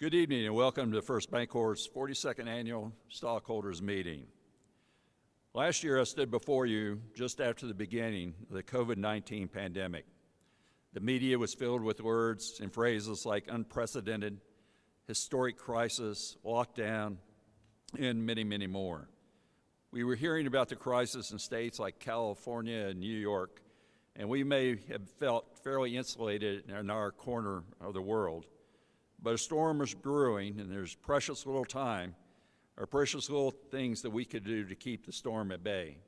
Good evening and welcome to First Bancorp's 42nd Annual Stockholders Meeting. Last year I stood before you just after the beginning of the COVID-19 pandemic. The media was filled with words and phrases like unprecedented, historic crisis, lockdown, and many, many more. We were hearing about the crisis in states like California and New York, and we may have felt fairly insulated in our corner of the world. But a storm is brewing, and there's precious little time or precious little things that we could do to keep the storm at bay.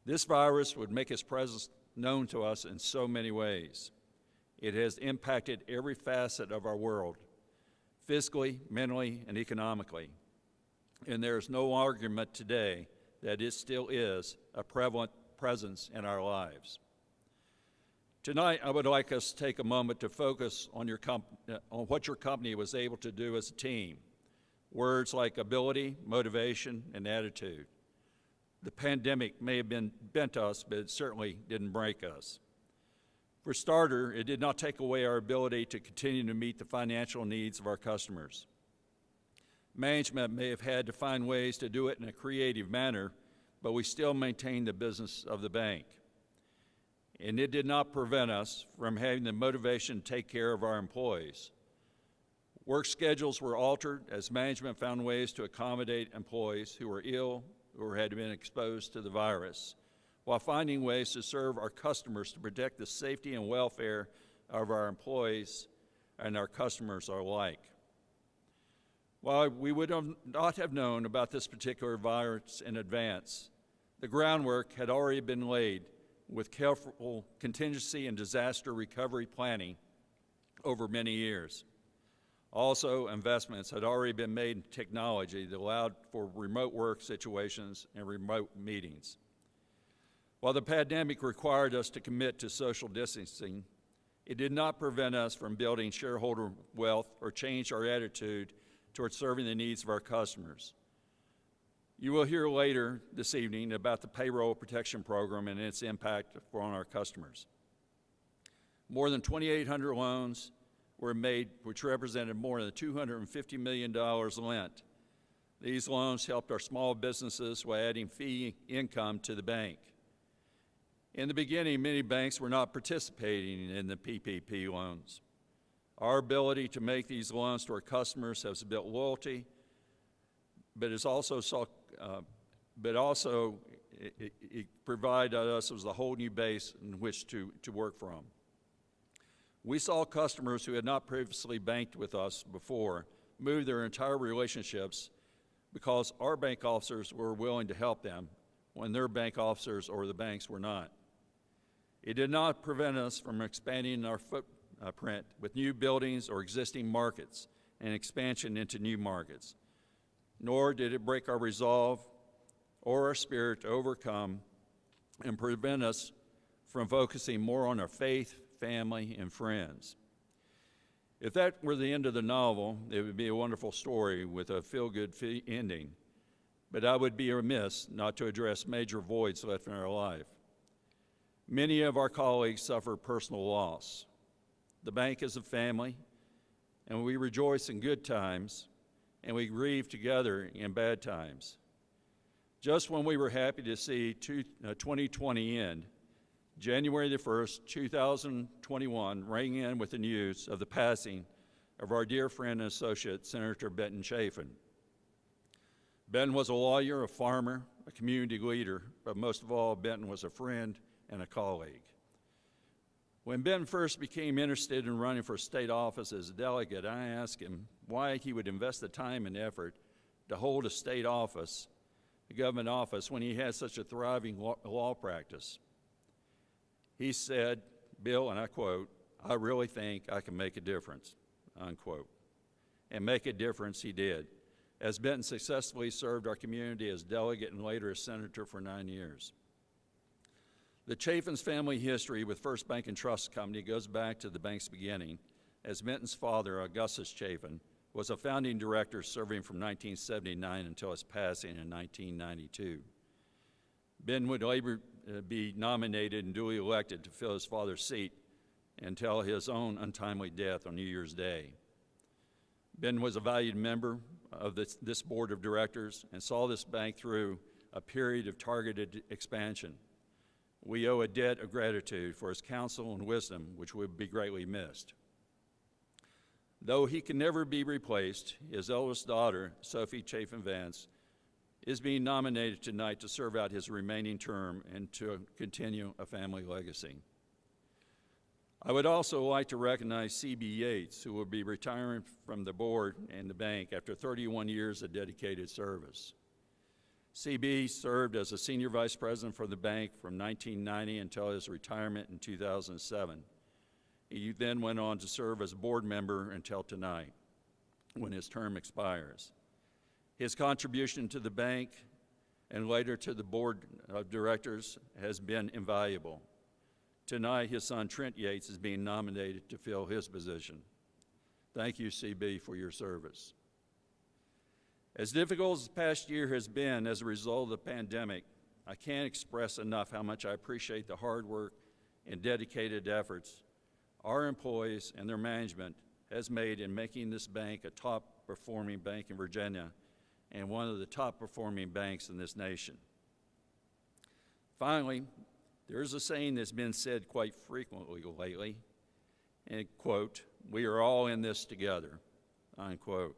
This virus would make its presence known to us in so many ways. It has impacted every facet of our world, physically, mentally, and economically. And there is no argument today that it still is a prevalent presence in our lives. Tonight, I would like us to take a moment to focus on what your company was able to do as a team. Words like ability, motivation, and attitude. The pandemic may have bent us, but it certainly didn't break us. For starters, it did not take away our ability to continue to meet the financial needs of our customers. Management may have had to find ways to do it in a creative manner, but we still maintained the business of the bank. And it did not prevent us from having the motivation to take care of our employees. Work schedules were altered as management found ways to accommodate employees who were ill or had been exposed to the virus, while finding ways to serve our customers to protect the safety and welfare of our employees and our customers alike. While we would not have known about this particular virus in advance, the groundwork had already been laid with careful contingency and disaster recovery planning over many years. Also, investments had already been made in technology that allowed for remote work situations and remote meetings. While the pandemic required us to commit to social distancing, it did not prevent us from building shareholder wealth or change our attitude towards serving the needs of our customers. You will hear later this evening about the Payroll Protection Program and its impact on our customers. More than 2,800 loans were made, which represented more than $250 million lent. These loans helped our small businesses while adding fee income to the bank. In the beginning, many banks were not participating in the PPP loans. Our ability to make these loans to our customers has built loyalty, but it provided us with a whole new base in which to work from. We saw customers who had not previously banked with us before move their entire relationships because our bank officers were willing to help them when their bank officers or the banks were not. It did not prevent us from expanding our footprint with new buildings or existing markets and expansion into new markets. Nor did it break our resolve or our spirit to overcome and prevent us from focusing more on our faith, family, and friends. If that were the end of the novel, it would be a wonderful story with a feel-good ending, but I would be remiss not to address major voids left in our life. Many of our colleagues suffer personal loss. The bank is a family, and we rejoice in good times, and we grieve together in bad times. Just when we were happy to see 2020 end, January the 1st, 2021 rang in with the news of the passing of our dear friend and associate, Senator Benton Chafin. Benton was a lawyer, a farmer, a community leader, but most of all, Benton was a friend and a colleague. When Ben first became interested in running for state office as a delegate, I asked him why he would invest the time and effort to hold a state office, a government office, when he had such a thriving law practice. He said, "Bill," and I quote, "I really think I can make a difference," unquote. And make a difference he did, as Benton successfully served our community as delegate and later as senator for 9 years. The Chafin's family history with First Bank and Trust Company goes back to the bank's beginning, as Benton's father, Augustus Chafin, was a founding director serving from 1979 until his passing in 1992. Ben would later be nominated and duly elected to fill his father's seat until his own untimely death on New Year's Day. Ben was a valued member of this board of directors and saw this bank through a period of targeted expansion. We owe a debt of gratitude for his counsel and wisdom, which would be greatly missed. Though he can never be replaced, his eldest daughter, Sophie Chafin Vance, is being nominated tonight to serve out his remaining term and to continue a family legacy. I would also like to recognize C.B. Yates, who will be retiring from the board and the bank after 31 years of dedicated service. C.B. served as a senior vice president for the bank from 1990 until his retirement in 2007. He then went on to serve as a board member until tonight, when his term expires. His contribution to the bank and later to the board of directors has been invaluable. Tonight, his son Trent Yates is being nominated to fill his position. Thank you, CB, for your service. As difficult as the past year has been as a result of the pandemic, I can't express enough how much I appreciate the hard work and dedicated efforts our employees and their management has made in making this bank a top-performing bank in Virginia and one of the top-performing banks in this nation. Finally, there's a saying that's been said quite frequently lately, and quote, "We are all in this together," unquote.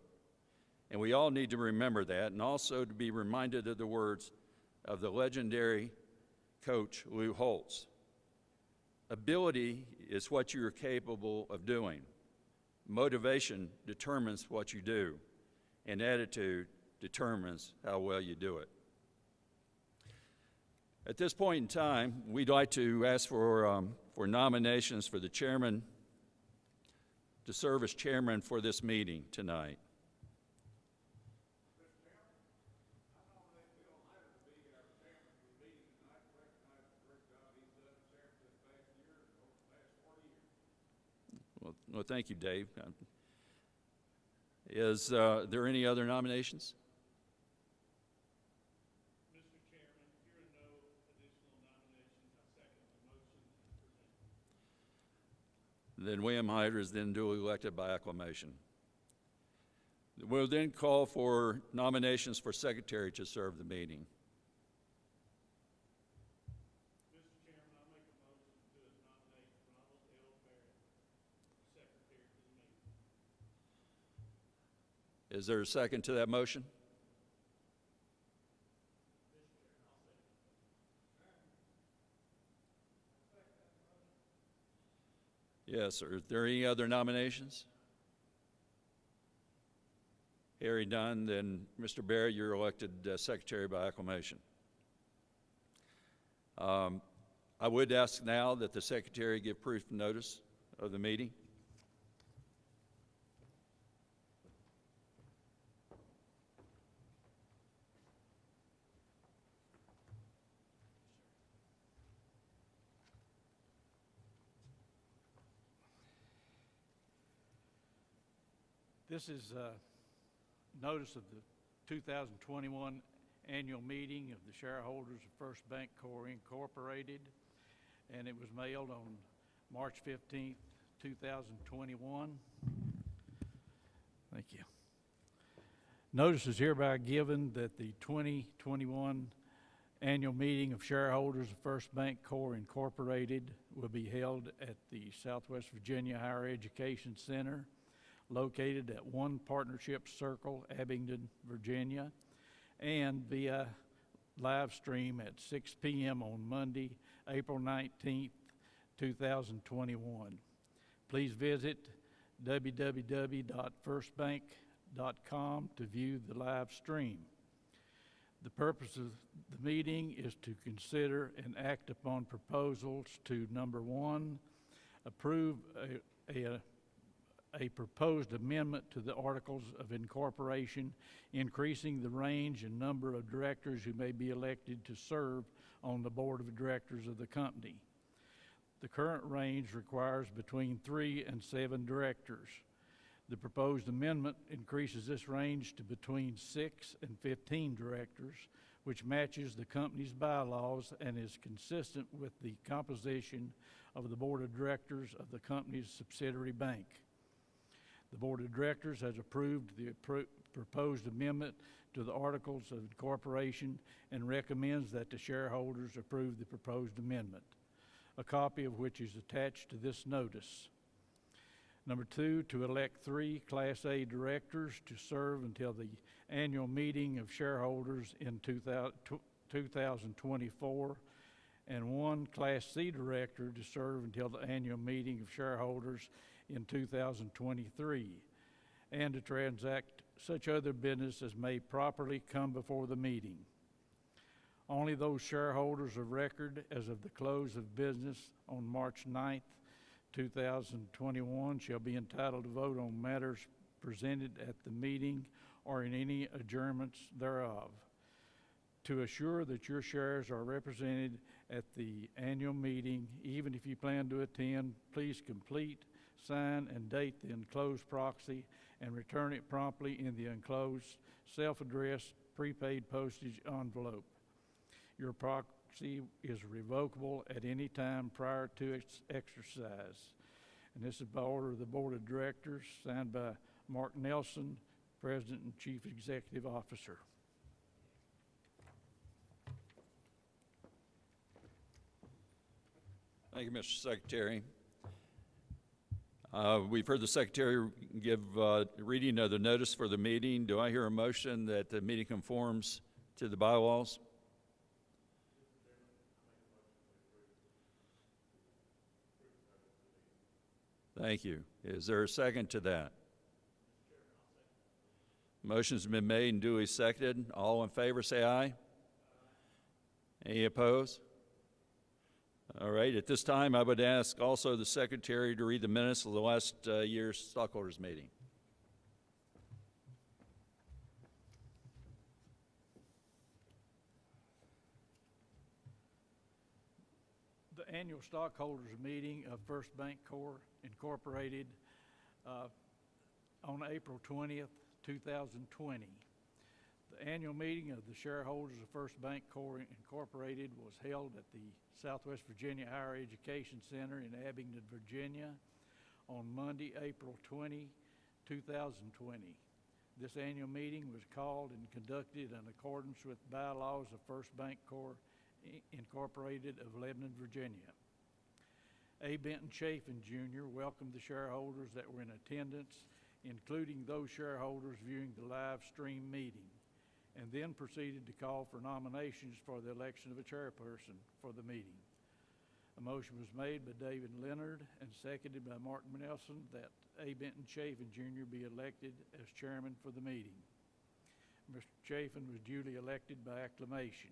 And we all need to remember that, and also to be reminded of the words of the legendary coach Lou Holtz. Ability is what you are capable of doing. Motivation determines what you do, and attitude determines how well you do it. At this point in time, we'd like to ask for nominations for the chairman to serve as chairman for this meeting tonight. Well, thank you, Dave. Is there any other nominations? Mr. Chairman, here are no additional nominations. I second the motion presented. Then William Hyder is then duly elected by acclamation. We'll then call for nominations for secretary to serve the meeting. Is there a second to that motion? Yes, are there any other nominations? Hearing none, then Mr. Barrett, you're elected secretary by acclamation. I would ask now that the secretary give proof of notice of the meeting. This is notice of the 2021 annual meeting of the shareholders of First Bancorp Incorporated, and it was mailed on March 15th, 2021. Thank you. Notice is hereby given that the 2021 annual meeting of shareholders of First Bancorp Incorporated will be held at the Southwest Virginia Higher Education Center, located at 1 Partnership Circle, Abingdon, Virginia, and via live stream at 6 p.m. on Monday, April 19th, 2021. Please visit www.firstbank.com to view the live stream. The purpose of the meeting is to consider and act upon proposals to, number 1, approve a proposed amendment to the Articles of Incorporation, increasing the range and number of directors who may be elected to serve on the board of directors of the company. The current range requires between 3 and 7 directors. The proposed amendment increases this range to between 6 and 15 directors, which matches the company's bylaws and is consistent with the composition of the board of directors of the company's subsidiary bank. The Board of Directors has approved the proposed amendment to the Articles of Incorporation and recommends that the shareholders approve the proposed amendment, a copy of which is attached to this notice. Number 2, to elect 3 Class A directors to serve until the annual meeting of shareholders in 2024, and 1 Class C director to serve until the annual meeting of shareholders in 2023, and to transact such other business as may properly come before the meeting. Only those shareholders of record as of the close of business on March 9th, 2021 shall be entitled to vote on matters presented at the meeting or in any adjournments thereof. To assure that your shares are represented at the annual meeting, even if you plan to attend, please complete, sign, and date the enclosed proxy and return it promptly in the enclosed self-addressed prepaid postage envelope. Your proxy is revocable at any time prior to its exercise. And this is by order of the Board of Directors, signed by Mark Nelson, President and Chief Executive Officer. Thank you, Mr. Secretary. We've heard the Secretary give reading of the notice for the meeting. Do I hear a motion that the meeting conforms to the bylaws? Thank you. Is there a second to that? Motion's been made and duly seconded. All in favor, say aye. Any opposed? All right, at this time, I would ask also the Secretary to read the minutes of the last year's stockholders meeting. The annual stockholders meeting of First Bancorp Incorporated on April 20th, 2020. The annual meeting of the shareholders of First Bancorp Incorporated was held at the Southwest Virginia Higher Education Center in Abingdon, Virginia on Monday, April 20, 2020. This annual meeting was called and conducted in accordance with bylaws of First Bancorp Incorporated of Lebanon, Virginia. A. Benton Chafin, Jr. welcomed the shareholders that were in attendance, including those shareholders viewing the live stream meeting, and then proceeded to call for nominations for the election of a chairperson for the meeting. A motion was made by David Leonard and seconded by Mark Nelson that A. Benton Chafin, Jr. be elected as chairman for the meeting. Mr. Chafin was duly elected by acclamation.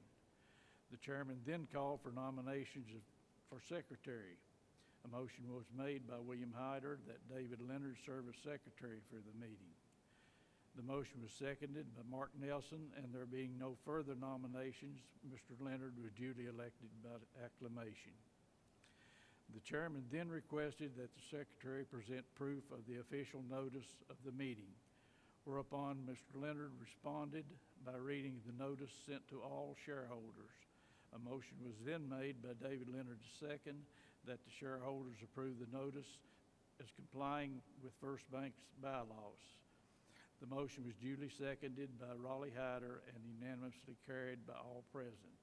The chairman then called for nominations for secretary. A motion was made by William Hyder that David Leonard serve as secretary for the meeting. The motion was seconded by Mark Nelson, and there being no further nominations, Mr. Leonard was duly elected by acclamation. The chairman then requested that the secretary present proof of the official notice of the meeting, whereupon Mr. Leonard responded by reading the notice sent to all shareholders. A motion was then made by David Leonard II that the shareholders approve the notice as complying with First Bank's bylaws. The motion was duly seconded by Raleigh Hyder and unanimously carried by all present.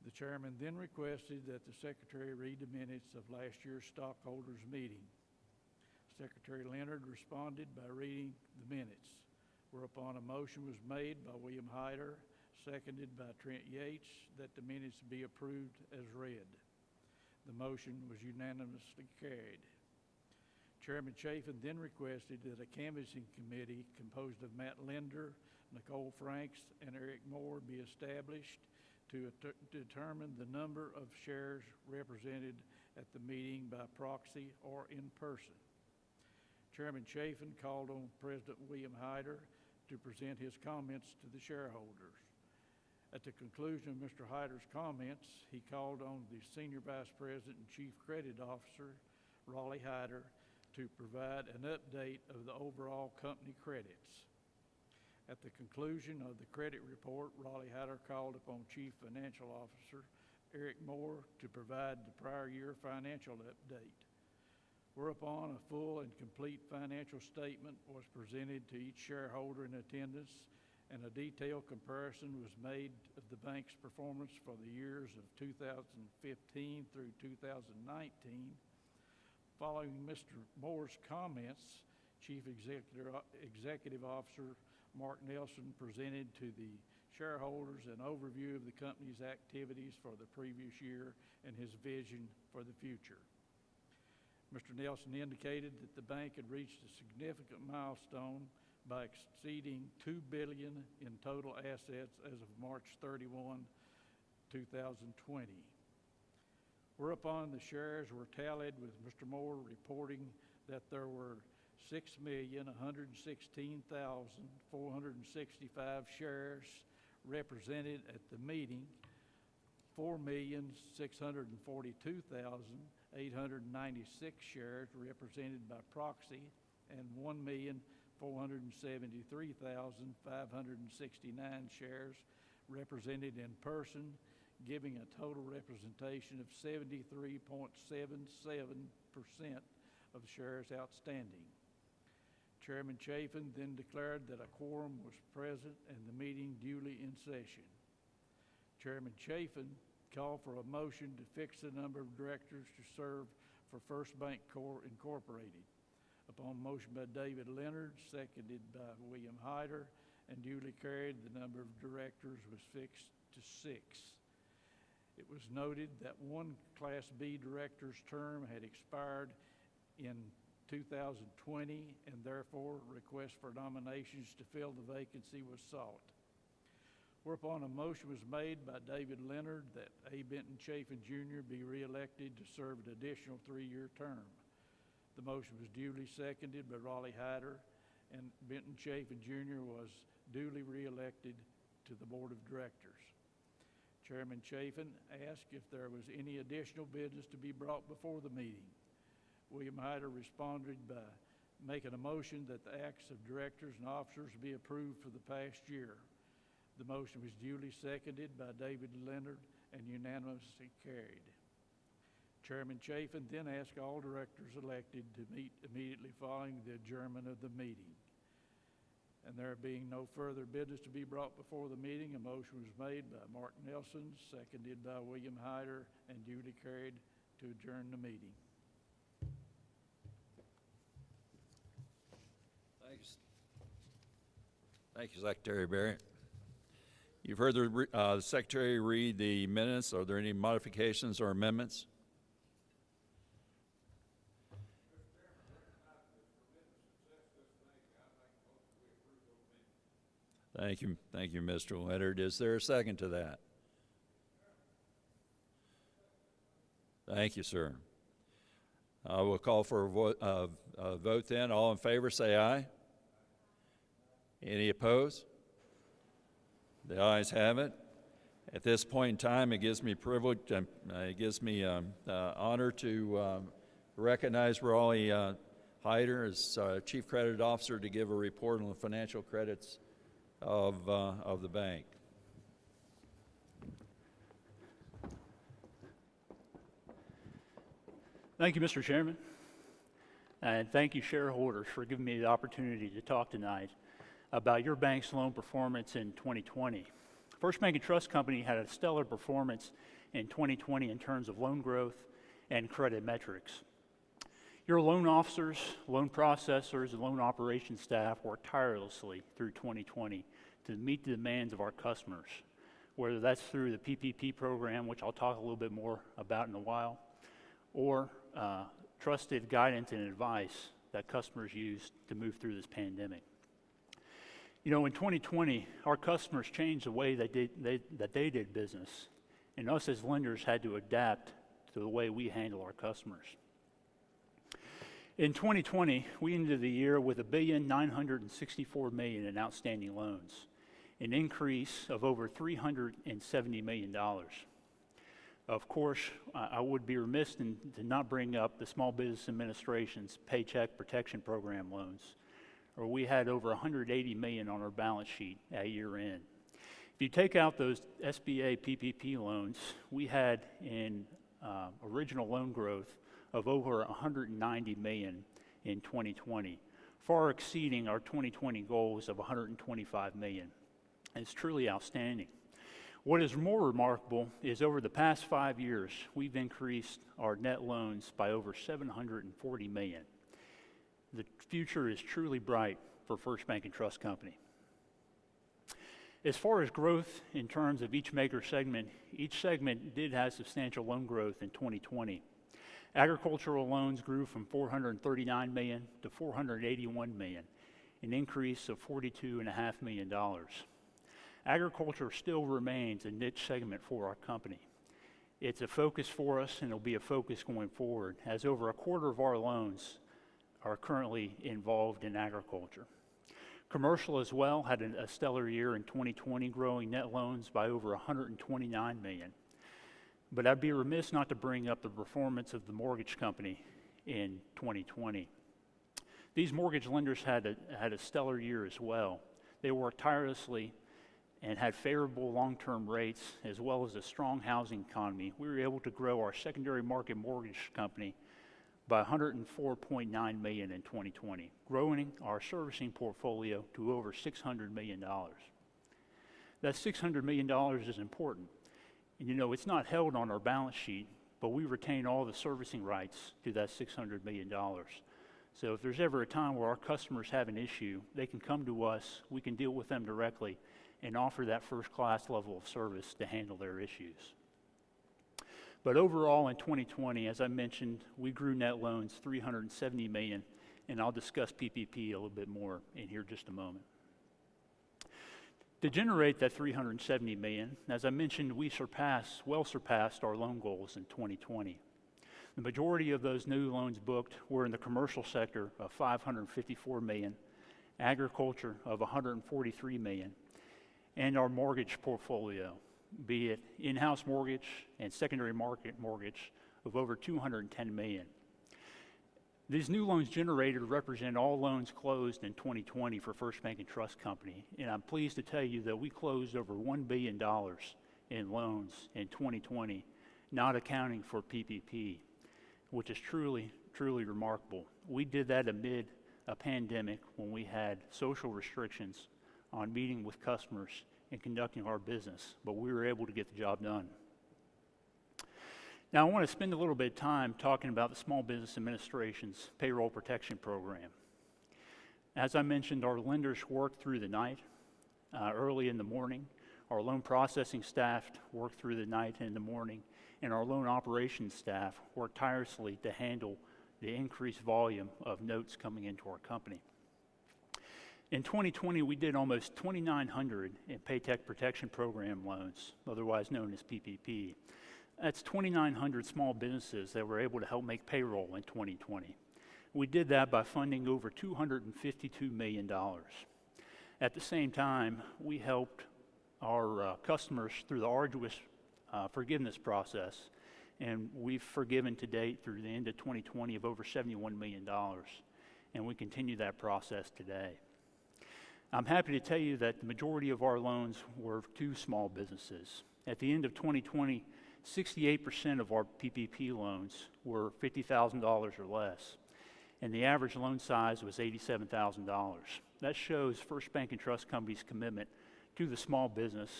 The chairman then requested that the secretary read the minutes of last year's stockholders meeting. Secretary Leonard responded by reading the minutes, whereupon a motion was made by William Hyder, seconded by Trent Yates, that the minutes be approved as read. The motion was unanimously carried. Chairman Chafin then requested that a canvassing committee composed of Matt Linder, Nicole Franks, and Eric Moore be established to determine the number of shares represented at the meeting by proxy or in person. Chairman Chafin called on President William Hyder to present his comments to the shareholders. At the conclusion of Mr. Hyder's comments, he called on the Senior Vice President and Chief Credit Officer, Raleigh Hyder, to provide an update of the overall company credits. At the conclusion of the credit report, Raleigh Hyder called upon Chief Financial Officer Eric Moore to provide the prior year financial update. Whereupon a full and complete financial statement was presented to each shareholder in attendance, and a detailed comparison was made of the bank's performance for the years of 2015 through 2019. Following Mr. Moore's comments, Chief Executive Officer Mark Nelson presented to the shareholders an overview of the company's activities for the previous year and his vision for the future. Mr. Nelson indicated that the bank had reached a significant milestone by exceeding $2 billion in total assets as of March 31, 2020. Whereupon the shares were tallied, with Mr. Moore reporting that there were 6,116,465 shares represented at the meeting, 4,642,896 shares represented by proxy, and 1,473,569 shares represented in person, giving a total representation of 73.77% of shares outstanding. Chairman Chafin then declared that a quorum was present and the meeting duly in session. Chairman Chafin called for a motion to fix the number of directors to serve for First Bancorp Incorporated. Upon motion by David Leonard, seconded by William Hyder, and duly carried, the number of directors was fixed to 6. It was noted that one Class B director's term had expired in 2020, and therefore request for nominations to fill the vacancy was sought. Whereupon a motion was made by David Leonard that A. Benton Chafin Jr. be reelected to serve an additional 3-year term. The motion was duly seconded by Raleigh Hyder, and Benton Chafin Jr. was duly reelected to the Board of Directors. Chairman Chafin asked if there was any additional business to be brought before the meeting. William Hyder responded by making a motion that the acts of directors and officers be approved for the past year. The motion was duly seconded by David Leonard and unanimously carried. Chairman Chafin then asked all directors elected to meet immediately following the adjournment of the meeting. And there being no further business to be brought before the meeting, a motion was made by Mark Nelson, seconded by William Hyder, and duly carried to adjourn the meeting. Thanks. Thank you, Secretary Barrett. You've heard the Secretary read the minutes. Are there any modifications or amendments? Thank you, Mr. Leonard. Is there a second to that? Thank you, sir. I will call for a vote then. All in favor, say aye. Any opposed? The ayes have it. At this point in time, it gives me privilege, it gives me honor to recognize Raleigh Hyder as Chief Credit Officer to give a report on the financial credits of the bank. Thank you, Mr. Chairman, and thank you, shareholders, for giving me the opportunity to talk tonight about your bank's loan performance in 2020. First Bank and Trust Company had a stellar performance in 2020 in terms of loan growth and credit metrics. Your loan officers, loan processors, and loan operations staff worked tirelessly through 2020 to meet the demands of our customers, whether that's through the PPP program, which I'll talk a little bit more about in a while, or trusted guidance and advice that customers used to move through this pandemic. You know, in 2020, our customers changed the way that they did business, and us as lenders had to adapt to the way we handle our customers. In 2020, we ended the year with $1,964 million in outstanding loans, an increase of over $370 million. Of course, I would be remiss to not bring up the Small Business Administration's Paycheck Protection Program loans, where we had over $180 million on our balance sheet at year end. If you take out those SBA PPP loans, we had in original loan growth of over $190 million in 2020, far exceeding our 2020 goals of $125 million. It's truly outstanding. What is more remarkable is over the past 5 years, we've increased our net loans by over $740 million. The future is truly bright for First Bank and Trust Company. As far as growth in terms of each each segment did have substantial loan growth in 2020. Agricultural loans grew from $439 million to $481 million, an increase of $42.5 million. Agriculture still remains a niche segment for our company. It's a focus for us, and it'll be a focus going forward, as over a quarter of our loans are currently involved in agriculture. Commercial as well had a stellar year in 2020, growing net loans by over $129 million. But I'd be remiss not to bring up the performance of the mortgage company in 2020. These mortgage lenders had a stellar year as well. They worked tirelessly and had favorable long-term rates as well as a strong housing economy. We were able to grow our secondary market mortgage company by $104.9 million in 2020, growing our servicing portfolio to over $600 million. That $600 million is important. And you know, it's not held on our balance sheet, but we retain all the servicing rights to that $600 million. So if there's ever a time where our customers have an issue, they can come to us, we can deal with them directly, and offer that first-class level of service to handle their issues. But overall in 2020, as I mentioned, we grew net loans $370 million, and I'll discuss PPP a little bit more in here just a moment. To generate that $370 million, as I mentioned, we well surpassed our loan goals in 2020. The majority of those new loans booked were in the commercial sector of $554 million, agriculture of $143 million, and our mortgage portfolio, be it in-house mortgage and secondary market mortgage, of over $210 million. These new loans generated represent all loans closed in 2020 for First Bank and Trust Company, and I'm pleased to tell you that we closed over $1 billion in loans in 2020, not accounting for PPP, which is truly, truly remarkable. We did that amid a pandemic when we had social restrictions on meeting with customers and conducting our business, but we were able to get the job done. Now, I want to spend a little bit of time talking about the Small Business Administration's Payroll Protection Program. As I mentioned, our lenders worked through the night, early in the morning. Our loan processing staff worked through the night and in the morning, and our loan operations staff worked tirelessly to handle the increased volume of notes coming into our company. In 2020, we did almost 2,900 in Paycheck Protection Program loans, otherwise known as PPP. That's 2,900 small businesses that were able to help make payroll in 2020. We did that by funding over $252 million. At the same time, we helped our customers through the arduous forgiveness process, and we've forgiven to date through the end of 2020 of over $71 million, and we continue that process today. I'm happy to tell you that the majority of our loans were to small businesses. At the end of 2020, 68% of our PPP loans were $50,000 or less, and the average loan size was $87,000. That shows First Bank and Trust Company's commitment to the small business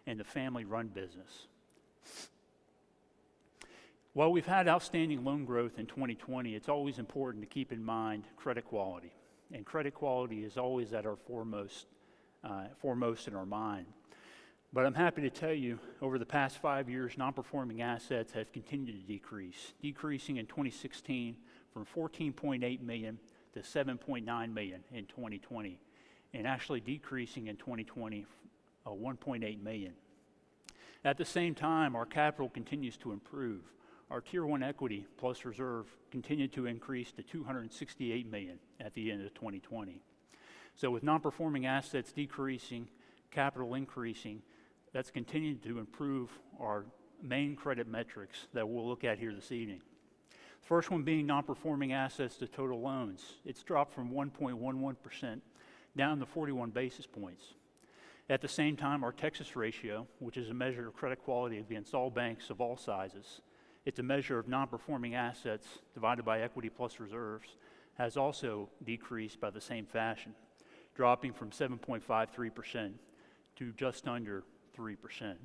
and the family-run business. While we've had outstanding loan growth in 2020, it's always important to keep in mind credit quality. And credit quality is always at our foremost in our mind. But I'm happy to tell you, over the past 5 years, non-performing assets have continued to decrease, decreasing in 2016 from $14.8 million to $7.9 million in 2020, and actually decreasing in 2020 $1.8 million. At the same time, our capital continues to improve. Our Tier 1 equity plus reserve continued to increase to $268 million at the end of 2020. So with non-performing assets decreasing, capital increasing, that's continued to improve our main credit metrics that we'll look at here this evening. First one being non-performing assets to total loans. It's dropped from 1.11% down to 41 basis points. At the same time, our Texas ratio, which is a measure of credit quality against all banks of all sizes, It's a measure of non-performing assets divided by equity plus reserves, has also decreased by the same fashion, dropping from 7.53% to just under 3%.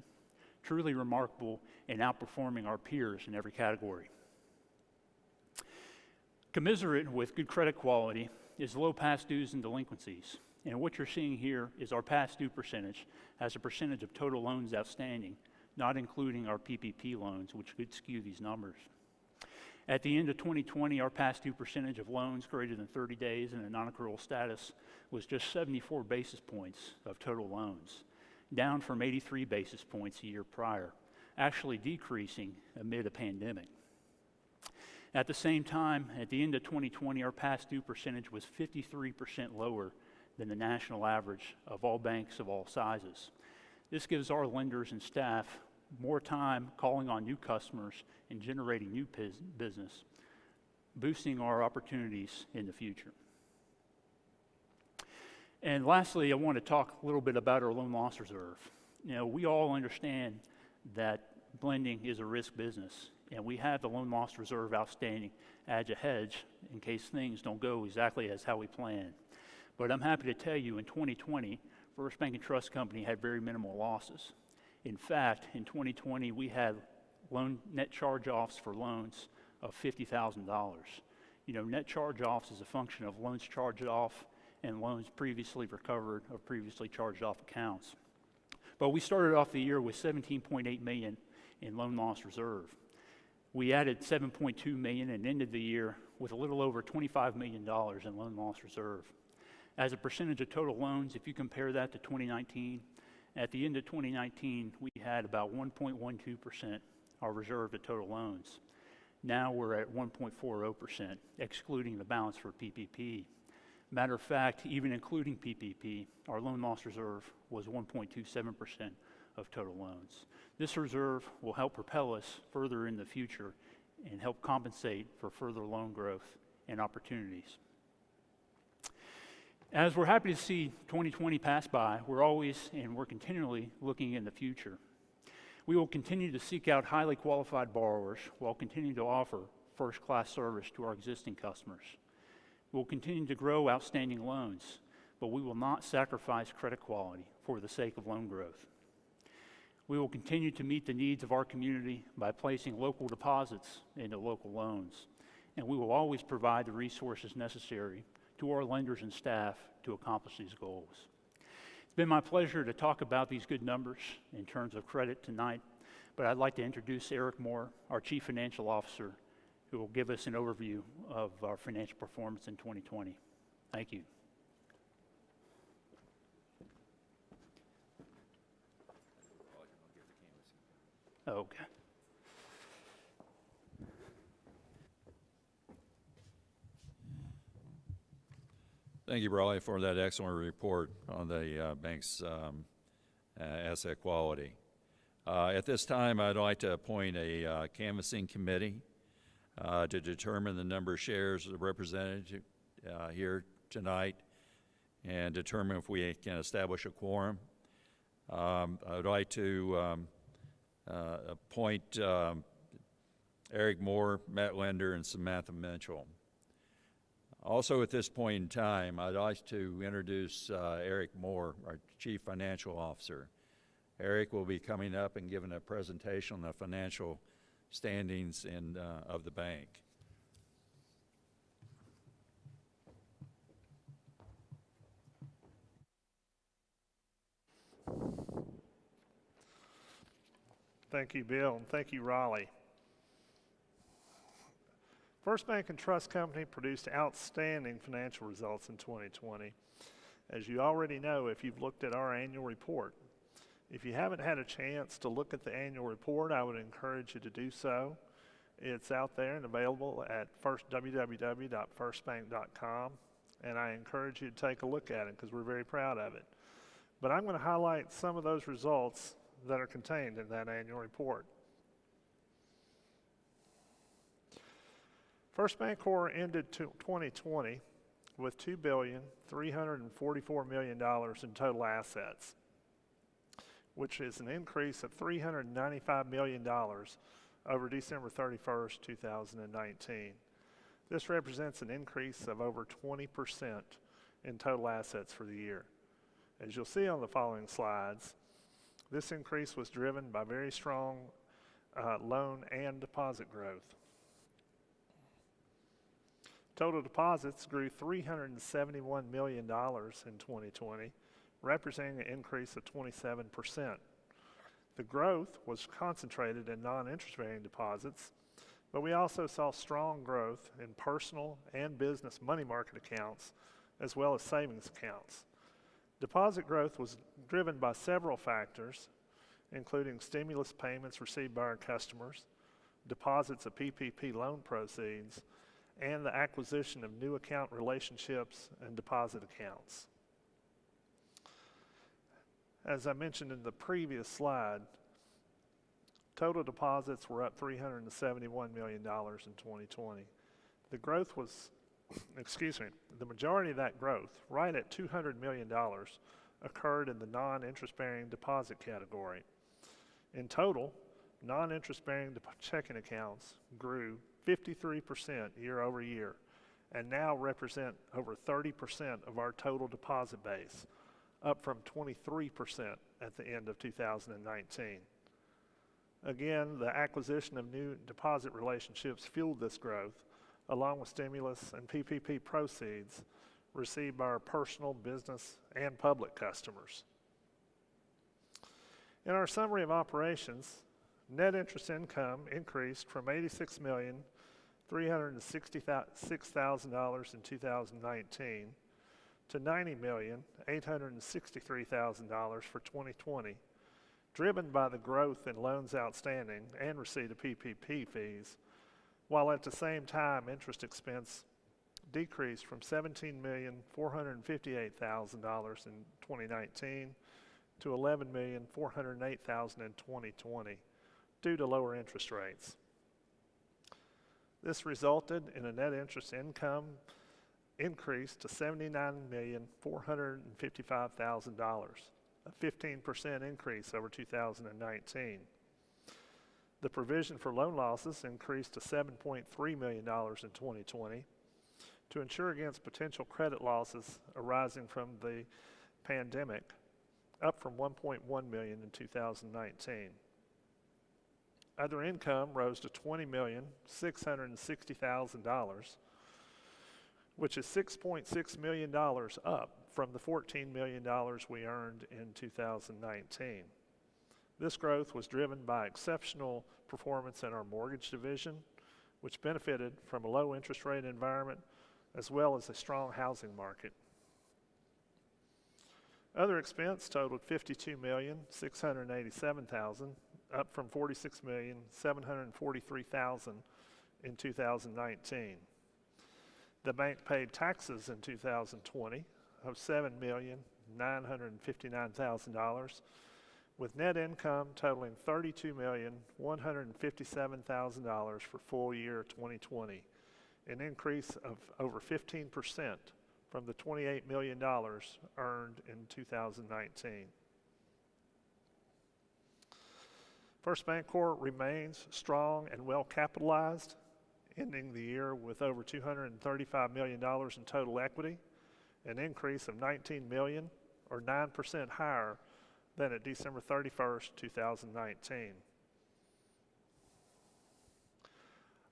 Truly remarkable and outperforming our peers in every category. Commiserate with good credit quality is low past dues and delinquencies. And what you're seeing here is our past due percentage as a percentage of total loans outstanding, not including our PPP loans, which could skew these numbers. At the end of 2020, our past due percentage of loans greater than 30 days in a non-accrual status was just 74 basis points of total loans, down from 83 basis points a year prior, actually decreasing amid a pandemic. At the same time, at the end of 2020, our past due percentage was 53% lower than the national average of all banks of all sizes. This gives our lenders and staff more time calling on new customers and generating new business, boosting our opportunities in the future. And lastly, I want to talk a little bit about our loan loss reserve. You know, we all understand that lending is a risk business, and we have the loan loss reserve outstanding as a hedge in case things don't go exactly as how we planned. But I'm happy to tell you in 2020, First Bank and Trust Company had very minimal losses. In fact, in 2020, we had loan net charge-offs for loans of $50,000. You know, net charge-offs is a function of loans charged off and loans previously recovered or previously charged off accounts. But we started off the year with $17.8 million in loan loss reserve. We added $7.2 million and ended the year with a little over $25 million in loan loss reserve. As a percentage of total loans, if you compare that to 2019, at the end of 2019, we had about 1.12% our reserve to total loans. Now we're at 1.40%, excluding the balance for PPP. Matter of fact, even including PPP, our loan loss reserve was 1.27% of total loans. This reserve will help propel us further in the future and help compensate for further loan growth and opportunities. As we're happy to see 2020 pass by, we're continually looking in the future. We will continue to seek out highly qualified borrowers while continuing to offer first-class service to our existing customers. We'll continue to grow outstanding loans, but we will not sacrifice credit quality for the sake of loan growth. We will continue to meet the needs of our community by placing local deposits into local loans, and we will always provide the resources necessary to our lenders and staff to accomplish these goals. It's been my pleasure to talk about these good numbers in terms of credit tonight, but I'd like to introduce Eric Moore, our Chief Financial Officer, who will give us an overview of our financial performance in 2020. Thank you. Okay. Thank you, Brawley, for that excellent report on the bank's asset quality. At this time, I'd like to appoint a canvassing committee to determine the number of shares represented here tonight and determine if we can establish a quorum. I would like to appoint Eric Moore, Matt Linder, and Samantha Mitchell. Also at this point in time, I'd like to introduce Eric Moore, our Chief Financial Officer. Eric will be coming up and giving a presentation on the financial standings of the bank. Thank you, Bill, and thank you, Raleigh. First Bank and Trust Company produced outstanding financial results in 2020. As you already know, if you've looked at our annual report. If you haven't had a chance to look at the annual report, I would encourage you to do so. It's out there and available at www.firstbank.com, and I encourage you to take a look at it because we're very proud of it. But I'm going to highlight some of those results that are contained in that annual report. First Bancorp ended 2020 with $2,344 million in total assets, which is an increase of $395 million over December 31st, 2019. This represents an increase of over 20% in total assets for the year. As you'll see on the following slides, this increase was driven by very strong loan and deposit growth. Total deposits grew $371 million in 2020, representing an increase of 27%. The growth was concentrated in non-interest-bearing deposits, but we also saw strong growth in personal and business money market accounts, as well as savings accounts. Deposit growth was driven by several factors, including stimulus payments received by our customers, deposits of PPP loan proceeds, and the acquisition of new account relationships and deposit accounts. As I mentioned in the previous slide, total deposits were up $371 million in 2020. The growth was, the majority of that growth, right at $200 million, occurred in the non-interest-bearing deposit category. In total, non-interest-bearing checking accounts grew 53% year over year and now represent over 30% of our total deposit base, up from 23% at the end of 2019. Again, the acquisition of new deposit relationships fueled this growth, along with stimulus and PPP proceeds received by our personal, business, and public customers. In our summary of operations, net interest income increased from $86,366,000 in 2019 to $90,863,000 for 2020, driven by the growth in loans outstanding and receipt of PPP fees, while at the same time interest expense decreased from $17,458,000 in 2019 to $11,408,000 in 2020 due to lower interest rates. This resulted in a net interest income increase to $79,455,000, a 15% increase over 2019. The provision for loan losses increased to $7.3 million in 2020 to ensure against potential credit losses arising from the pandemic, up from $1.1 million in 2019. Other income rose to $20,660,000, which is $6.6 million up from the $14 million we earned in 2019. This growth was driven by exceptional performance in our mortgage division, which benefited from a low interest rate environment as well as a strong housing market. Other expense totaled $52,687,000, up from $46,743,000 in 2019. The bank paid taxes in 2020 of $7,959,000, with net income totaling $32,157,000 for full year 2020, an increase of over 15% from the $28 million earned in 2019. First Bancorp remains strong and well capitalized, ending the year with over $235 million in total equity, an increase of $19 million or 9% higher than at December 31st, 2019.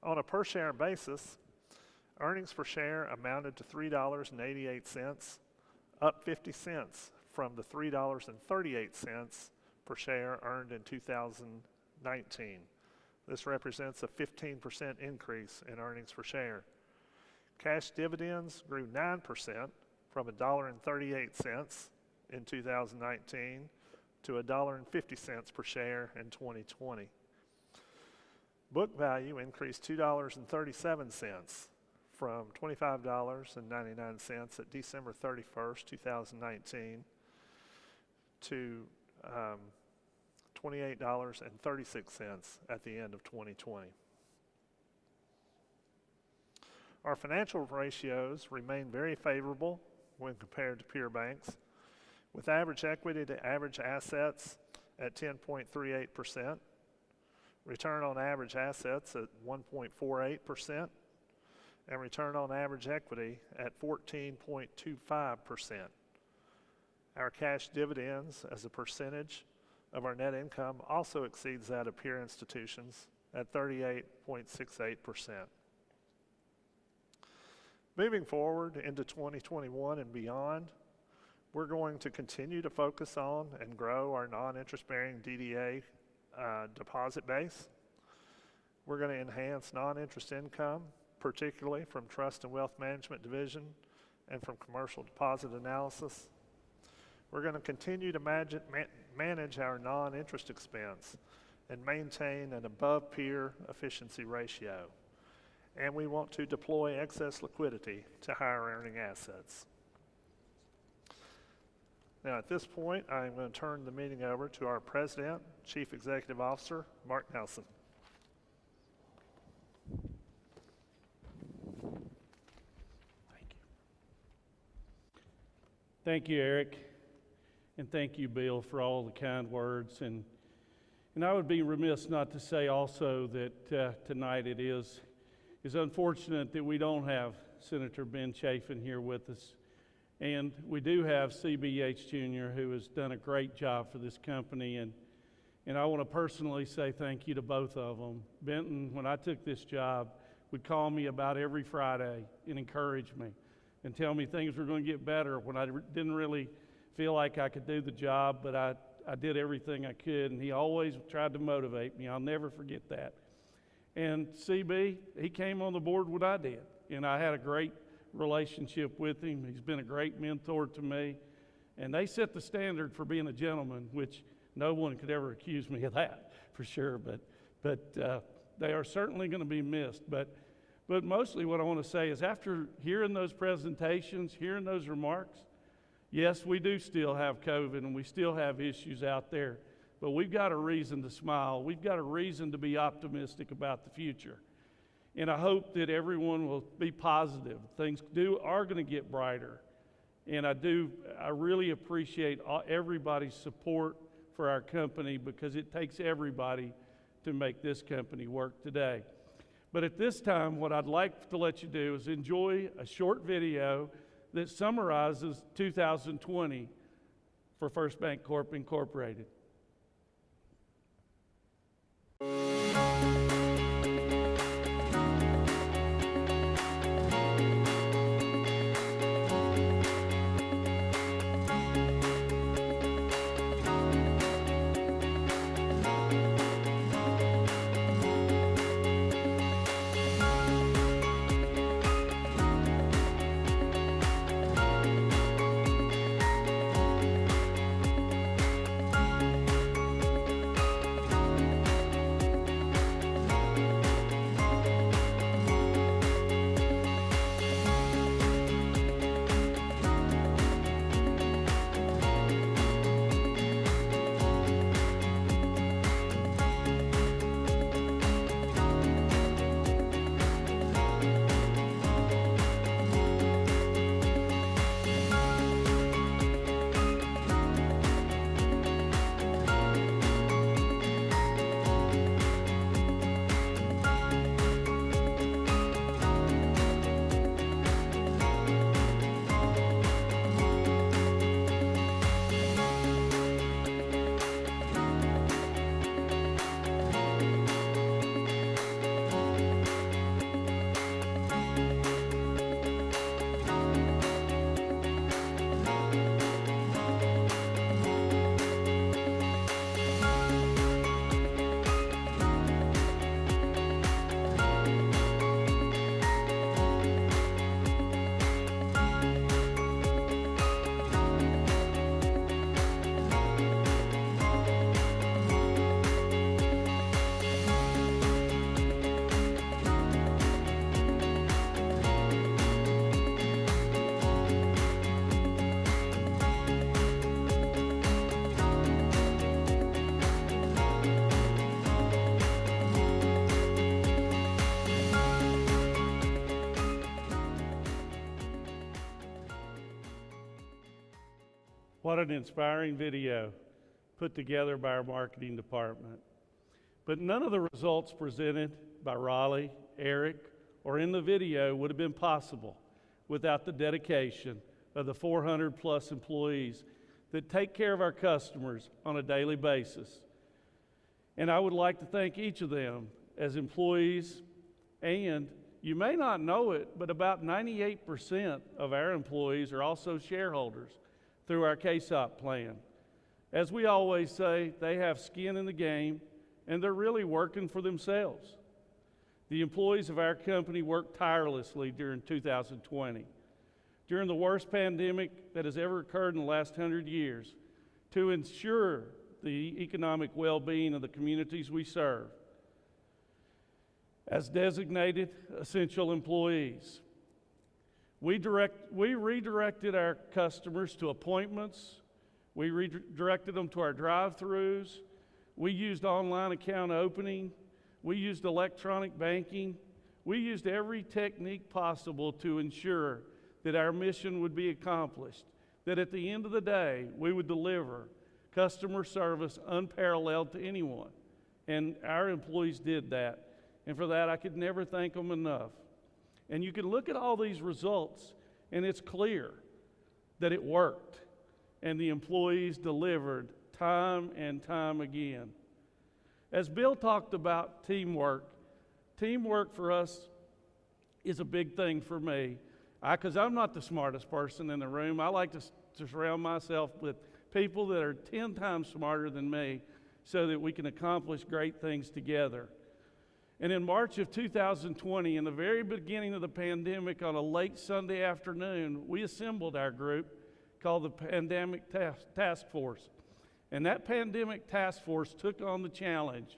On a per share basis, earnings per share amounted to $3.88, up 50 cents from the $3.38 per share earned in 2019. This represents a 15% increase in earnings per share. Cash dividends grew 9% from $1.38 in 2019 to $1.50 per share in 2020. Book value increased $2.37 from $25.99 at December 31st, 2019 to $28.36 at the end of 2020. Our financial ratios remain very favorable when compared to peer banks, with average equity to average assets at 10.38%, return on average assets at 1.48%, and return on average equity at 14.25%. Our cash dividends as a percentage of our net income also exceeds that of peer institutions at 38.68%. Moving forward into 2021 and beyond, we're going to continue to focus on and grow our non-interest-bearing DDA deposit base. We're going to enhance non-interest income, particularly from Trust and Wealth Management Division and from commercial deposit analysis. We're going to continue to manage our non-interest expense and maintain an above-peer efficiency ratio. And we want to deploy excess liquidity to higher earning assets. Now, at this point, I'm going to turn the meeting over to our President, Chief Executive Officer, Mark Nelson. Thank you, Eric, and thank you, Bill, for all the kind words. And I would be remiss not to say also that tonight it is unfortunate that we don't have Senator Ben Chafin here with us. And we do have CBH Jr., who has done a great job for this company. And I want to personally say thank you to both of them. Benton, when I took this job, would call me about every Friday and encourage me and tell me things were going to get better when I didn't really feel like I could do the job, but I did everything I could, and he always tried to motivate me. I'll never forget that. And CB, he came on the board when I did, and I had a great relationship with him. He's been a great mentor to me, and they set the standard for being a gentleman, which no one could ever accuse me of that, for sure, but they are certainly going to be missed. But mostly what I want to say is after hearing those presentations, hearing those remarks, yes, we do still have COVID and we still have issues out there, but we've got a reason to smile. We've got a reason to be optimistic about the future. And I hope that everyone will be positive. Things are going to get brighter. And I really appreciate everybody's support for our company, because it takes everybody to make this company work today. But at this time, what I'd like to let you do is enjoy a short video that summarizes 2020 for First Bancorp Incorporated. What an inspiring video put together by our marketing department. But none of the results presented by Raleigh, Eric, or in the video would have been possible without the dedication of the 400 plus employees that take care of our customers on a daily basis. And I would like to thank each of them as employees, and you may not know it, but about 98% of our employees are also shareholders through our KSOP plan. As we always say, they have skin in the game, and they're really working for themselves. The employees of our company worked tirelessly during 2020, during the worst pandemic that has ever occurred in the last 100 years, to ensure the economic well-being of the communities we serve. As designated essential employees, we redirected our customers to appointments. We redirected them to our drive-thrus. We used online account opening. We used electronic banking. We used every technique possible to ensure that our mission would be accomplished, that at the end of the day, we would deliver customer service unparalleled to anyone. And our employees did that. And for that, I could never thank them enough. And you can look at all these results, and it's clear that it worked. And the employees delivered time and time again. As Bill talked about teamwork for us is a big thing for me. Because I'm not the smartest person in the room. I like to surround myself with people that are 10 times smarter than me so that we can accomplish great things together. And in March of 2020, in the very beginning of the pandemic, on a late Sunday afternoon, we assembled our group called the Pandemic Task Force. And that Pandemic Task Force took on the challenge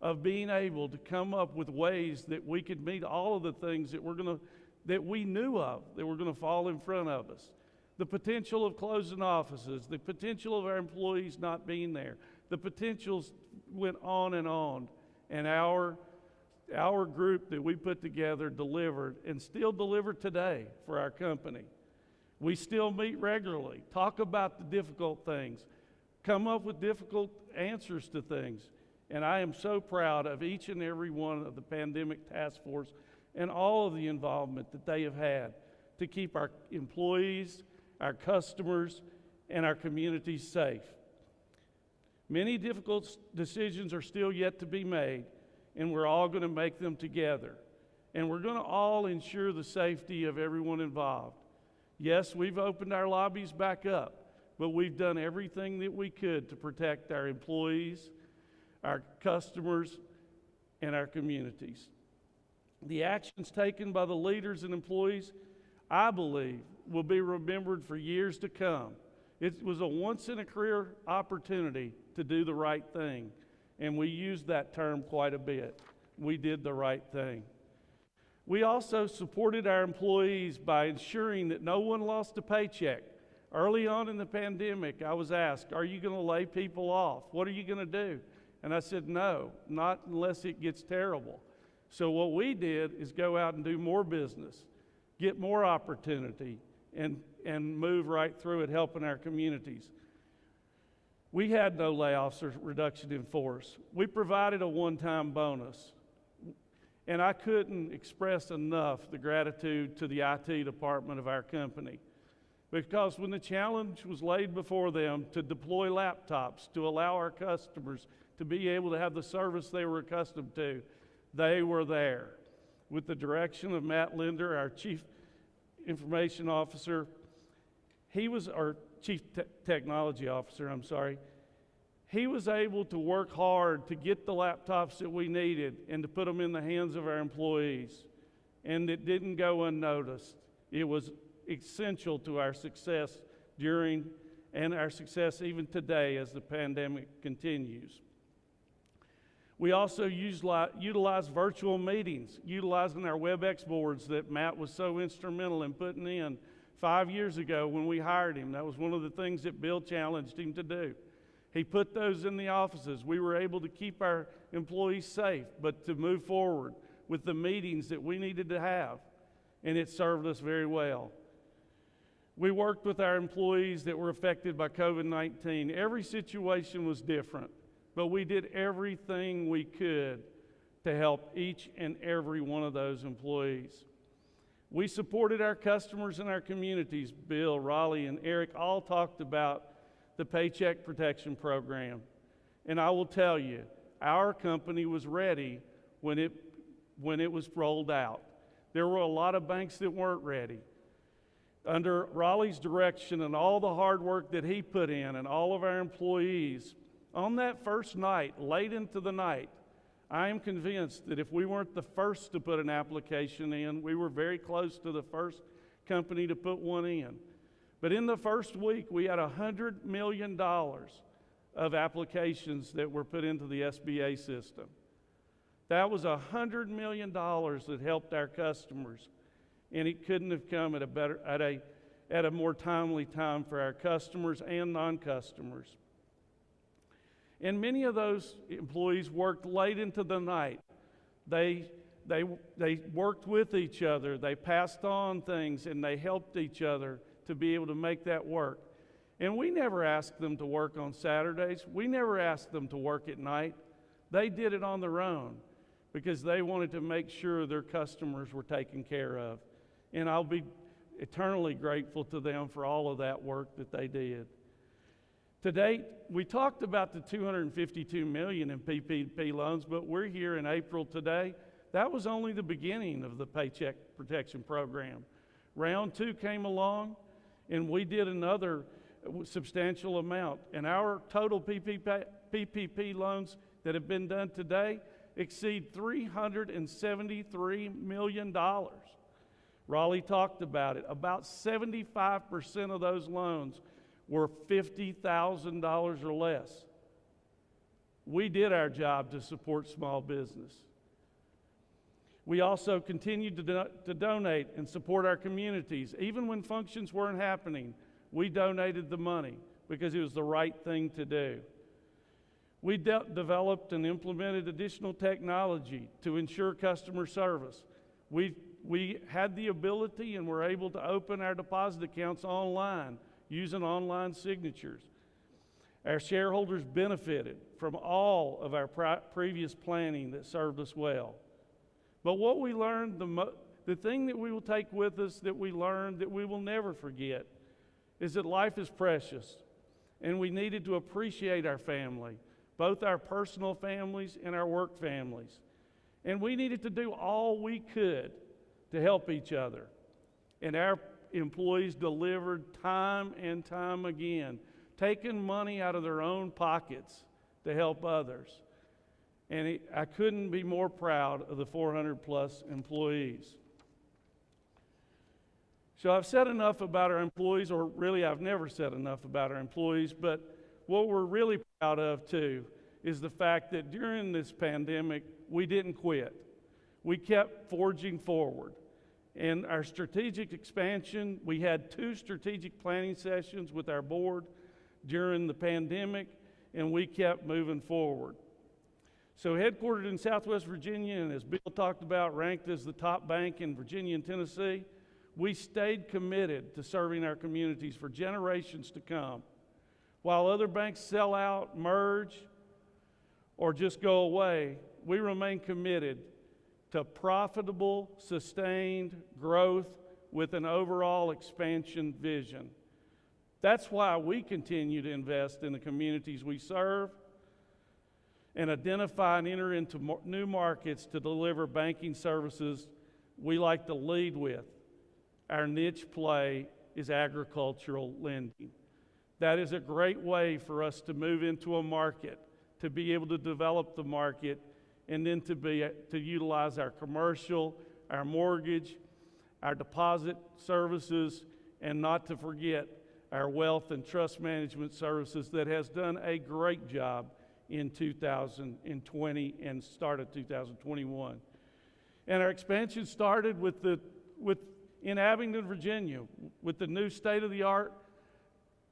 of being able to come up with ways that we could meet all of the things that we knew of that were going to fall in front of us. The potential of closing offices, the potential of our employees not being there, the potentials went on, and our group that we put together delivered and still deliver today for our company. We still meet regularly, talk about the difficult things, come up with difficult answers to things. And I am so proud of each and every one of the Pandemic Task Force and all of the involvement that they have had to keep our employees, our customers, and our communities safe. Many difficult decisions are still yet to be made, and we're all going to make them together. And we're going to all ensure the safety of everyone involved. Yes, we've opened our lobbies back up, but we've done everything that we could to protect our employees, our customers, and our communities. The actions taken by the leaders and employees, I believe, will be remembered for years to come. It was a once-in-a-career opportunity to do the right thing, and we used that term quite a bit. We did the right thing. We also supported our employees by ensuring that no one lost a paycheck. Early on in the pandemic, I was asked, are you going to lay people off? What are you going to do? And I said, no, not unless it gets terrible. So what we did is go out and do more business, get more opportunity, and move right through it, helping our communities. We had no layoffs or reduction in force. We provided a one-time bonus. And I couldn't express enough the gratitude to the IT department of our company. Because when the challenge was laid before them to deploy laptops to allow our customers to be able to have the service they were accustomed to, they were there. With the direction of Matt Linder, our Chief Information Officer, our Chief Technology Officer, I'm sorry, he was able to work hard to get the laptops that we needed and to put them in the hands of our employees. And it didn't go unnoticed. It was essential to our success during and our success even today as the pandemic continues. We also utilize virtual meetings, utilizing our WebEx boards that Matt was so instrumental in putting in 5 years ago when we hired him. That was one of the things that Bill challenged him to do. He put those in the offices. We were able to keep our employees safe, but to move forward with the meetings that we needed to have, and it served us very well. We worked with our employees that were affected by COVID-19. Every situation was different. but we did everything we could to help each and every one of those employees. We supported our customers and our communities. Bill, Raleigh, and Eric all talked about the Paycheck Protection Program. And I will tell you, our company was ready when it was rolled out. There were a lot of banks that weren't ready. Under Raleigh's direction and all the hard work that he put in and all of our employees, on that first night, late into the night, I am convinced that if we weren't the first to put an application in, we were very close to the first company to put one in. But in the first week, we had $100 million of applications that were put into the SBA system. That was $100 million that helped our customers, and it couldn't have come at a more timely time for our customers and non-customers. And many of those employees worked late into the night. They worked with each other, they passed on things, and they helped each other to be able to make that work. And we never asked them to work on Saturdays. We never asked them to work at night. They did it on their own because they wanted to make sure their customers were taken care of. And I'll be eternally grateful to them for all of that work that they did. To date, we talked about the $252 million in PPP loans, but we're here in April today. That was only the beginning of the Paycheck Protection Program. Round 2 came along, and we did another substantial amount. And our total PPP loans that have been done today exceed $373 million. Raleigh talked about it. About 75% of those loans were $50,000 or less. We did our job to support small business. We also continued to donate and support our communities. Even when functions weren't happening, we donated the money because it was the right thing to do. We developed and implemented additional technology to ensure customer service. We had the ability and were able to open our deposit accounts online using online signatures. Our shareholders benefited from all of our previous planning that served us well. But what we learned, the thing that we will take with us that we learned that we will never forget is that life is precious, and we needed to appreciate our family, both our personal families and our work families. And we needed to do all we could to help each other. And our employees delivered time and time again, taking money out of their own pockets to help others. And I couldn't be more proud of the 400 plus employees. So I've said enough about our employees, or really I've never said enough about our employees, but what we're really proud of too is the fact that during this pandemic, we didn't quit. We kept forging forward. And our strategic expansion, we had 2 strategic planning sessions with our board during the pandemic, and we kept moving forward. So headquartered in Southwest Virginia, and as Bill talked about, ranked as the top bank in Virginia and Tennessee, we stayed committed to serving our communities for generations to come. While other banks sell out, merge, or just go away, we remain committed to profitable, sustained growth with an overall expansion vision. That's why we continue to invest in the communities we serve and identify and enter into new markets to deliver banking services we like to lead with. Our niche play is agricultural lending. That is a great way for us to move into a market, to be able to develop the market, and then to utilize our commercial, our mortgage, our deposit services, and not to forget our wealth and trust management services that has done a great job in 2020 and start of 2021. And our expansion started in Abingdon, Virginia, with the new state-of-the-art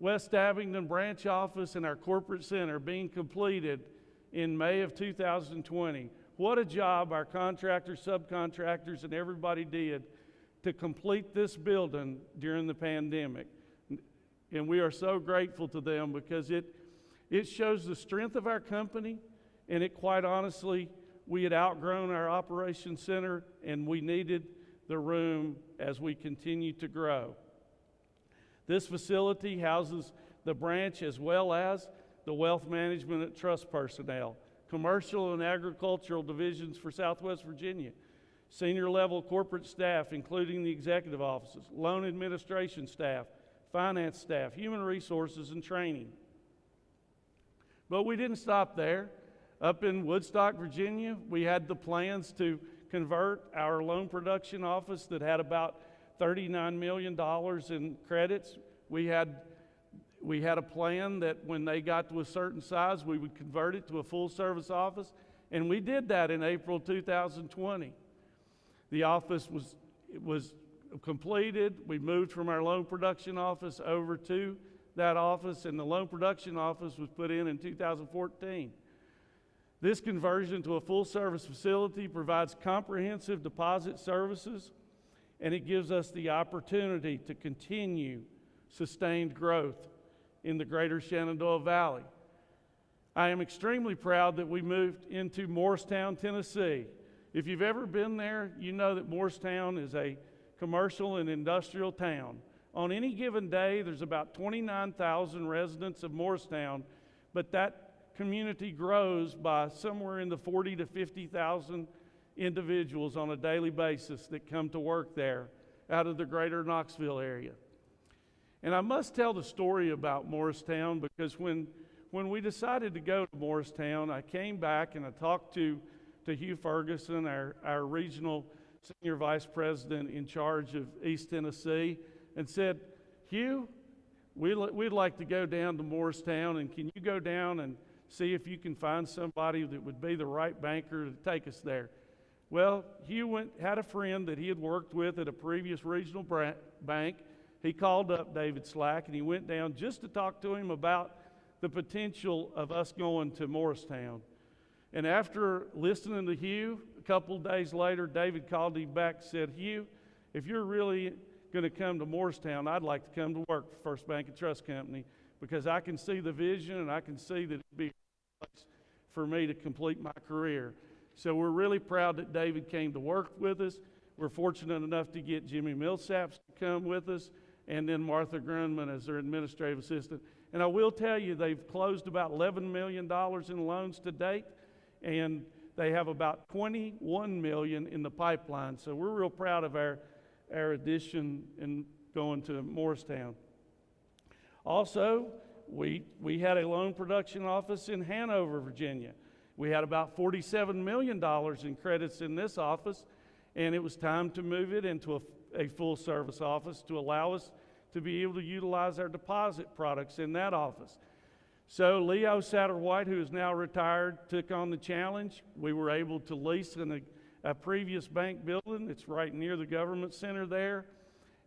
West Abingdon branch office and our corporate center being completed in May of 2020. What a job our contractors, subcontractors, and everybody did to complete this building during the pandemic. And we are so grateful to them because it It shows the strength of our company, and it quite honestly, we had outgrown our operations center and we needed the room as we continue to grow. This facility houses the branch as well as the wealth management and trust personnel, commercial and agricultural divisions for Southwest Virginia, senior level corporate staff, including the executive offices, loan administration staff, finance staff, human resources, and training. But we didn't stop there. Up in Woodstock, Virginia, we had the plans to convert our loan production office that had about $39 million in credits. We had a plan that when they got to a certain size, we would convert it to a full-service office, and we did that in April 2020. The office was completed. We moved from our loan production office over to that office, and the loan production office was put in 2014. This conversion to a full-service facility provides comprehensive deposit services, and it gives us the opportunity to continue sustained growth in the greater Shenandoah Valley. I am extremely proud that we moved into Morristown, Tennessee. If you've ever been there, you know that Morristown is a commercial and industrial town. On any given day, there's about 29,000 residents of Morristown, but that community grows by somewhere in the 40 to 50,000 individuals on a daily basis that come to work there out of the greater Knoxville area. And I must tell the story about Morristown because when we decided to go to Morristown, I came back and I talked to Hugh Ferguson, our regional senior vice president in charge of East Tennessee, and said, Hugh, we'd like to go down to Morristown, and can you go down and see if you can find somebody that would be the right banker to take us there? Well, Hugh had a friend that he had worked with at a previous regional bank. He called up David Slack, and he went down just to talk to him about the potential of us going to Morristown. And after listening to Hugh, a couple of days later, David called him back and said, Hugh, if you're really going to come to Morristown, I'd like to come to work for First Bank and Trust Company because I can see the vision and I can see that it'd be a place for me to complete my career. So we're really proud that David came to work with us. We're fortunate enough to get Jimmy Millsaps to come with us, and then Martha Grunman as their administrative assistant. And I will tell you, they've closed about $11 million in loans to date, and they have about $21 million in the pipeline. So we're real proud of our addition in going to Morristown. Also, we had a loan production office in Hanover, Virginia. We had about $47 million in credits in this office, and it was time to move it into a full-service office to allow us to be able to utilize our deposit products in that office. So Leo Satterwhite, who is now retired, took on the challenge. We were able to lease in a previous bank building. It's right near the government center there.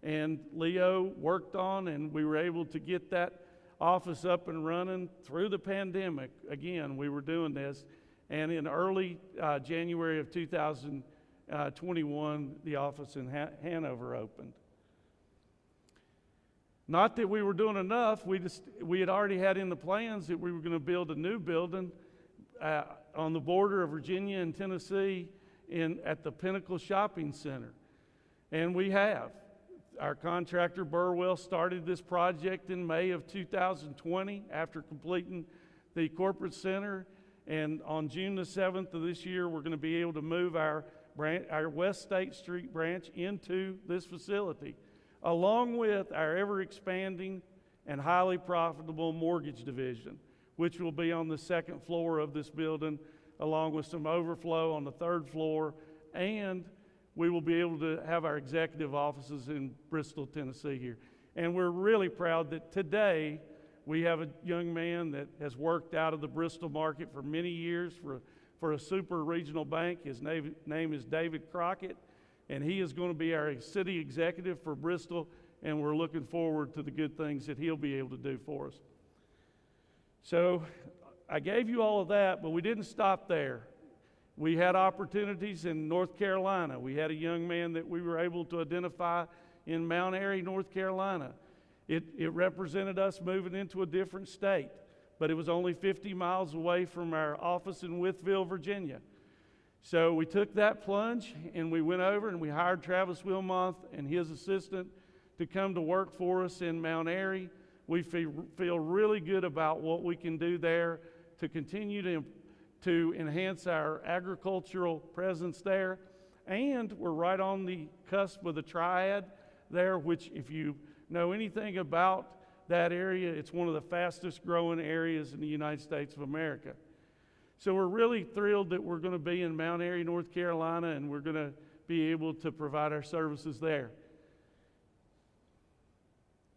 And Leo worked on, and we were able to get that office up and running through the pandemic. Again, we were doing this. And in early January of 2021, the office in Hanover opened. Not that we were doing enough. We had already had in the plans that we were going to build a new building on the border of Virginia and Tennessee at the Pinnacle Shopping Center. And we have. Our contractor, Burwell, started this project in May of 2020 after completing the corporate center. And on June the 7th of this year, we're going to be able to move our West State Street branch into this facility, along with our ever-expanding and highly profitable mortgage division, which will be on the second floor of this building, along with some overflow on the third floor, and we will be able to have our executive offices in Bristol, Tennessee here. And we're really proud that today we have a young man that has worked out of the Bristol market for many years for a super regional bank. His name is David Crockett, and he is going to be our city executive for Bristol, and we're looking forward to the good things that he'll be able to do for us. So I gave you all of that, but we didn't stop there. We had opportunities in North Carolina. We had a young man that we were able to identify in Mount Airy, North Carolina. It represented us moving into a different state, but it was only 50 miles away from our office in Wytheville, Virginia. So we took that plunge and we went over and we hired Travis Wilmont and his assistant to come to work for us in Mount Airy. We feel really good about what we can do there to continue to enhance our agricultural presence there. And we're right on the cusp of the Triad there, which if you know anything about that area, it's one of the fastest growing areas in the United States of America. So we're really thrilled that we're going to be in Mount Airy, North Carolina, and we're going to be able to provide our services there.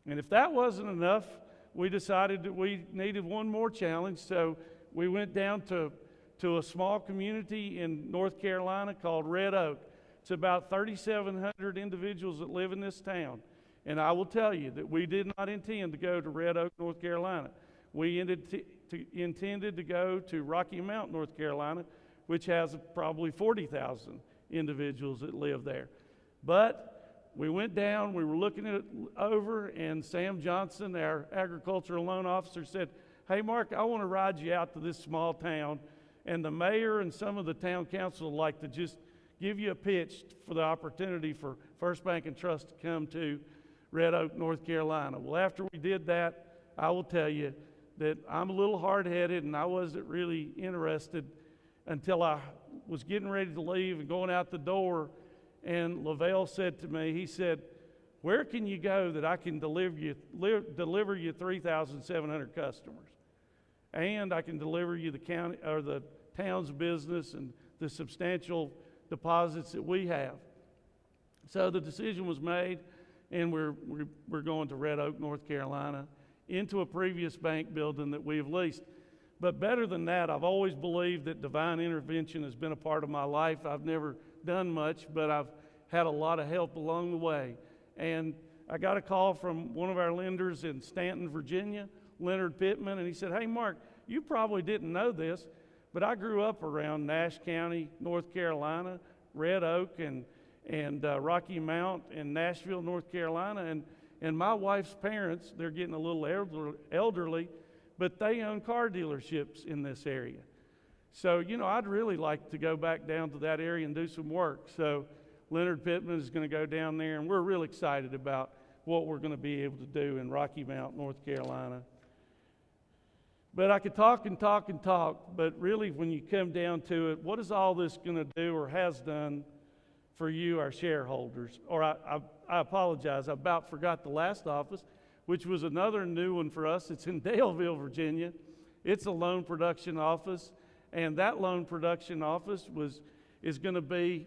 And if that wasn't enough, we decided that we needed one more challenge. So we went down to a small community in North Carolina called Red Oak. It's about 3,700 individuals that live in this town. And I will tell you that we did not intend to go to Red Oak, North Carolina. We intended to go to Rocky Mount, North Carolina, which has probably 40,000 individuals that live there. But we went down, we were looking it over, and Sam Johnson, our agricultural loan officer, said, "Hey, Mark, I want to ride you out to this small town, and the mayor and some of the town council would like to just give you a pitch for the opportunity for First Bank and Trust to come to Red Oak, North Carolina." Well, after we did that, I will tell you that I'm a little hard-headed and I wasn't really interested until I was getting ready to leave and going out the door, and Lavelle said to me, he said, "Where can you go that I can deliver you 3,700 customers? And I can deliver you the county or the town's business and the substantial deposits that we have." So the decision was made, and we're going to Red Oak, North Carolina, into a previous bank building that we've leased. But better than that, I've always believed that divine intervention has been a part of my life. I've never done much, but I've had a lot of help along the way. And I got a call from one of our lenders in Stanton, Virginia, Leonard Pittman, and he said, "Hey, Mark, you probably didn't know this, but I grew up around Nash County, North Carolina, Red Oak, and Rocky Mount, and Nashville, North Carolina, and my wife's parents, they're getting a little elderly, but they own car dealerships in this area. So, I'd really like to go back down to that area and do some work." So Leonard Pittman is going to go down there, and we're really excited about what we're going to be able to do in Rocky Mount, North Carolina. But I could talk and talk and talk, but really when you come down to it, what is all this going to do or has done for you, our shareholders? Or I apologize, I about forgot the last office, which was another new one for us. It's in Daleville, Virginia. It's a loan production office, and that loan production office is going to be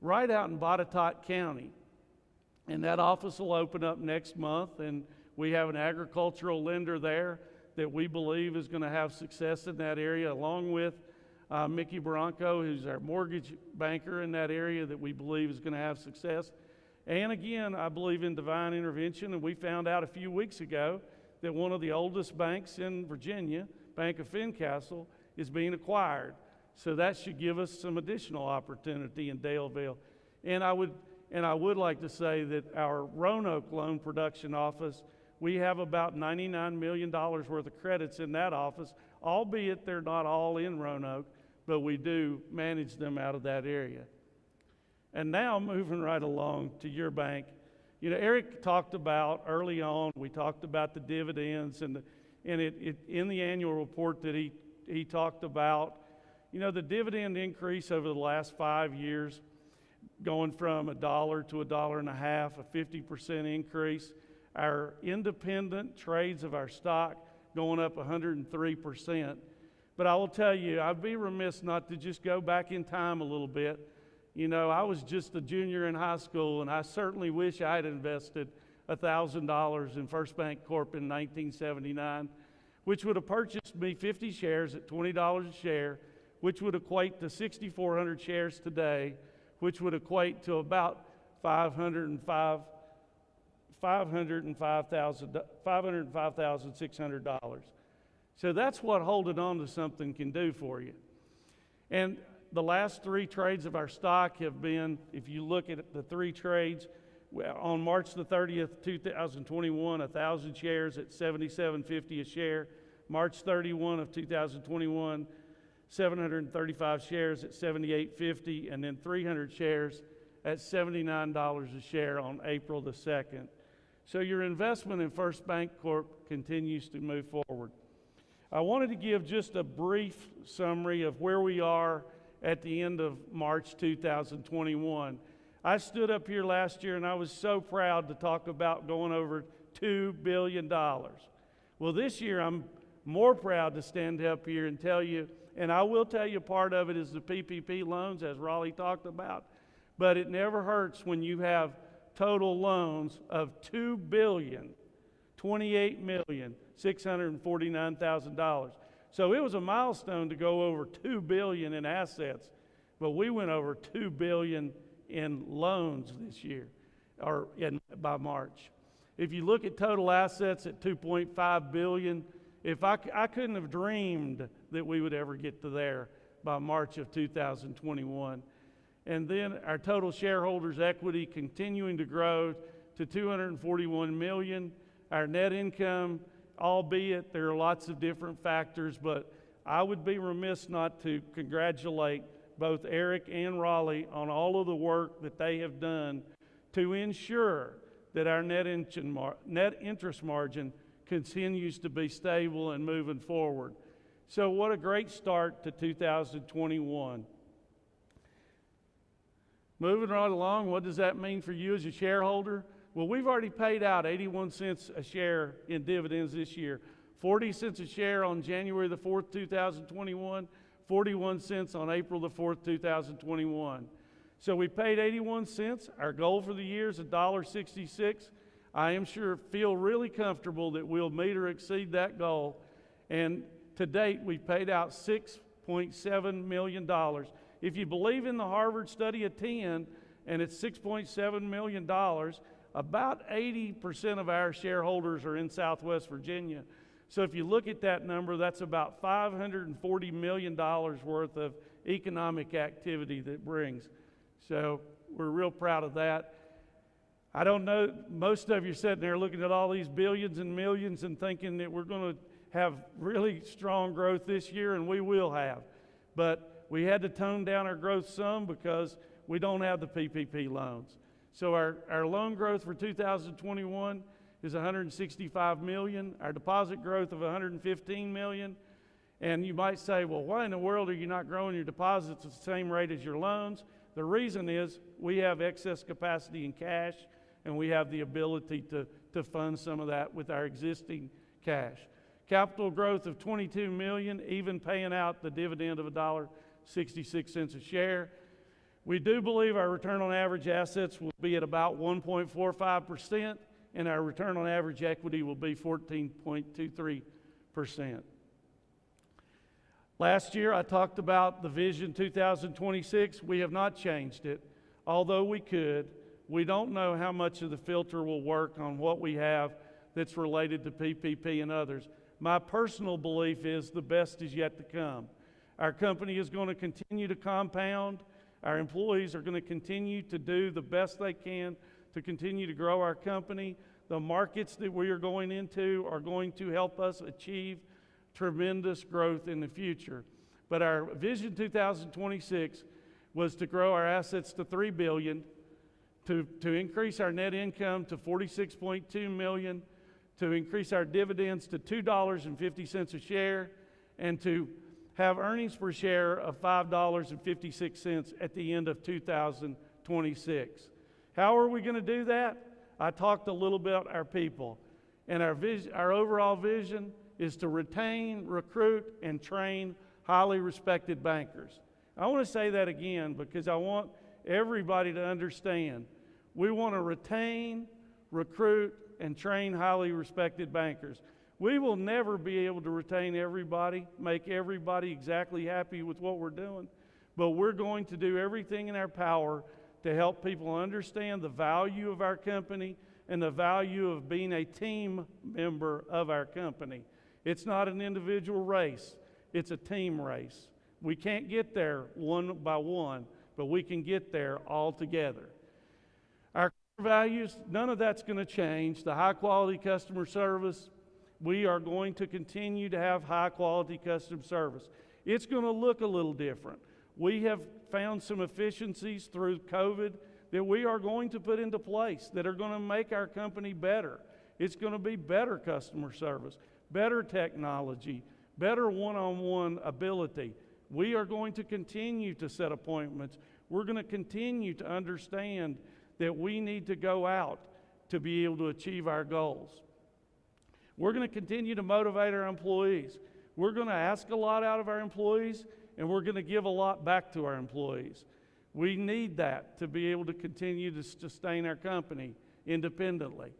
right out in Botetourt County. And that office will open up next month, and we have an agricultural lender there that we believe is going to have success in that area, along with Mickey Bronco, who's our mortgage banker in that area that we believe is going to have success. And again, I believe in divine intervention, and we found out a few weeks ago that one of the oldest banks in Virginia, Bank of Fincastle, is being acquired. So that should give us some additional opportunity in Daleville. And I would like to say that our Roanoke loan production office, we have about $99 million worth of credits in that office, albeit they're not all in Roanoke, but we do manage them out of that area. And now moving right along to your bank. Eric talked about early on, we talked about the dividends, and in the annual report that he talked about, the dividend increase over the last 5 years, going from $1 to $1.50, a 50% increase. Our independent trades of our stock going up 103%. But I will tell you, I'd be remiss not to just go back in time a little bit. I was just a junior in high school, and I certainly wish I had invested $1,000 in First Bank Corp in 1979, which would have purchased me 50 shares at $20 a share, which would equate to 6,400 shares today, which would equate to about $505,600. So that's what holding on to something can do for you. And the last 3 trades of our stock have been, if you look at the 3 trades, on March the 30th, 2021, 1,000 shares at $77.50 a share. March 31 of 2021, 735 shares at $78.50, and then 300 shares at $79 a share on April the 2nd. So your investment in First Bancorp continues to move forward. I wanted to give just a brief summary of where we are at the end of March 2021. I stood up here last year and I was so proud to talk about going over $2 billion. Well, this year I'm more proud to stand up here and tell you, and I will tell you part of it is the PPP loans, as Raleigh talked about, but it never hurts when you have total loans of $2,028,649,000. So it was a milestone to go over $2 billion in assets, but we went over $2 billion in loans this year, by March. If you look at total assets at $2.5 billion, I couldn't have dreamed that we would ever get to there by March of 2021. And then our total shareholders' equity continuing to grow to $241 million. Our net income, albeit there are lots of different factors, but I would be remiss not to congratulate both Eric and Raleigh on all of the work that they have done to ensure that our net interest margin continues to be stable and moving forward. So what a great start to 2021. Moving right along, what does that mean for you as a shareholder? Well, we've already paid out 81 cents a share in dividends this year. 40 cents a share on January the 4th, 2021, 41 cents on April the 4th, 2021. So we paid 81 cents. Our goal for the year is $1.66. I am sure feel really comfortable that we'll meet or exceed that goal. And to date, we've paid out $6.7 million. If you believe in the Harvard study of 10, and it's $6.7 million, about 80% of our shareholders are in Southwest Virginia. So if you look at that number, that's about $540 million worth of economic activity that brings. So we're real proud of that. I don't know, most of you are sitting there looking at all these billions and millions and thinking that we're going to have really strong growth this year, and we will have. But we had to tone down our growth some because we don't have the PPP loans. So our loan growth for 2021 is $165 million, our deposit growth of $115 million. And you might say, well, why in the world are you not growing your deposits at the same rate as your loans? The reason is we have excess capacity in cash, and we have the ability to fund some of that with our existing cash. Capital growth of $22 million, even paying out the dividend of $1.66 a share. We do believe our return on average assets will be at about 1.45%, and our return on average equity will be 14.23%. Last year, I talked about the Vision 2026. We have not changed it, although we could. We don't know how much of the filter will work on what we have that's related to PPP and others. My personal belief is the best is yet to come. Our company is going to continue to compound. Our employees are going to continue to do the best they can to continue to grow our company. The markets that we are going into are going to help us achieve tremendous growth in the future. But our Vision 2026 was to grow our assets to $3 billion, to increase our net income to $46.2 million, to increase our dividends to $2.50 a share, and to have earnings per share of $5.56 at the end of 2026. How are we going to do that? I talked a little bit about our people, and our overall vision is to retain, recruit, and train highly respected bankers. I want to say that again because I want everybody to understand. We want to retain, recruit, and train highly respected bankers. We will never be able to retain everybody, make everybody exactly happy with what we're doing, but we're going to do everything in our power to help people understand the value of our company and the value of being a team member of our company. It's not an individual race, it's a team race. We can't get there one by one, but we can get there all together. Our values, none of that's going to change. The high quality customer service, We are going to continue to have high-quality customer service. It's going to look a little different. We have found some efficiencies through COVID that we are going to put into place that are going to make our company better. It's going to be better customer service, better technology, better one-on-one ability. We are going to continue to set appointments. We're going to continue to understand that we need to go out to be able to achieve our goals. We're going to continue to motivate our employees. We're going to ask a lot out of our employees, and we're going to give a lot back to our employees. We need that to be able to continue to sustain our company independently.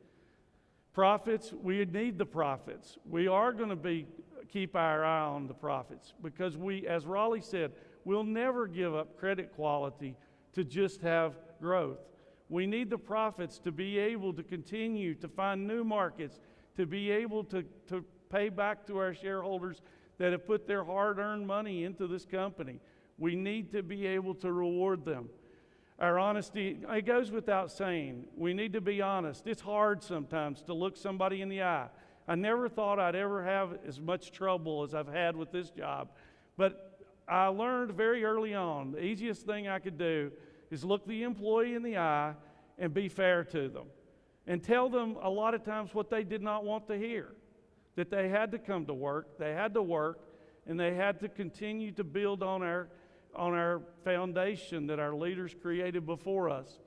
Profits, we need the profits. We are going to keep our eye on the profits because we, as Raleigh said, we'll never give up credit quality to just have growth. We need the profits to be able to continue to find new markets, to be able to pay back to our shareholders that have put their hard-earned money into this company. We need to be able to reward them. Our honesty, it goes without saying, we need to be honest. It's hard sometimes to look somebody in the eye. I never thought I'd ever have as much trouble as I've had with this job, but I learned very early on, the easiest thing I could do is look the employee in the eye and be fair to them and tell them a lot of times what they did not want to hear, that they had to come to work, they had to work, and they had to continue to build on our foundation that our leaders created before us.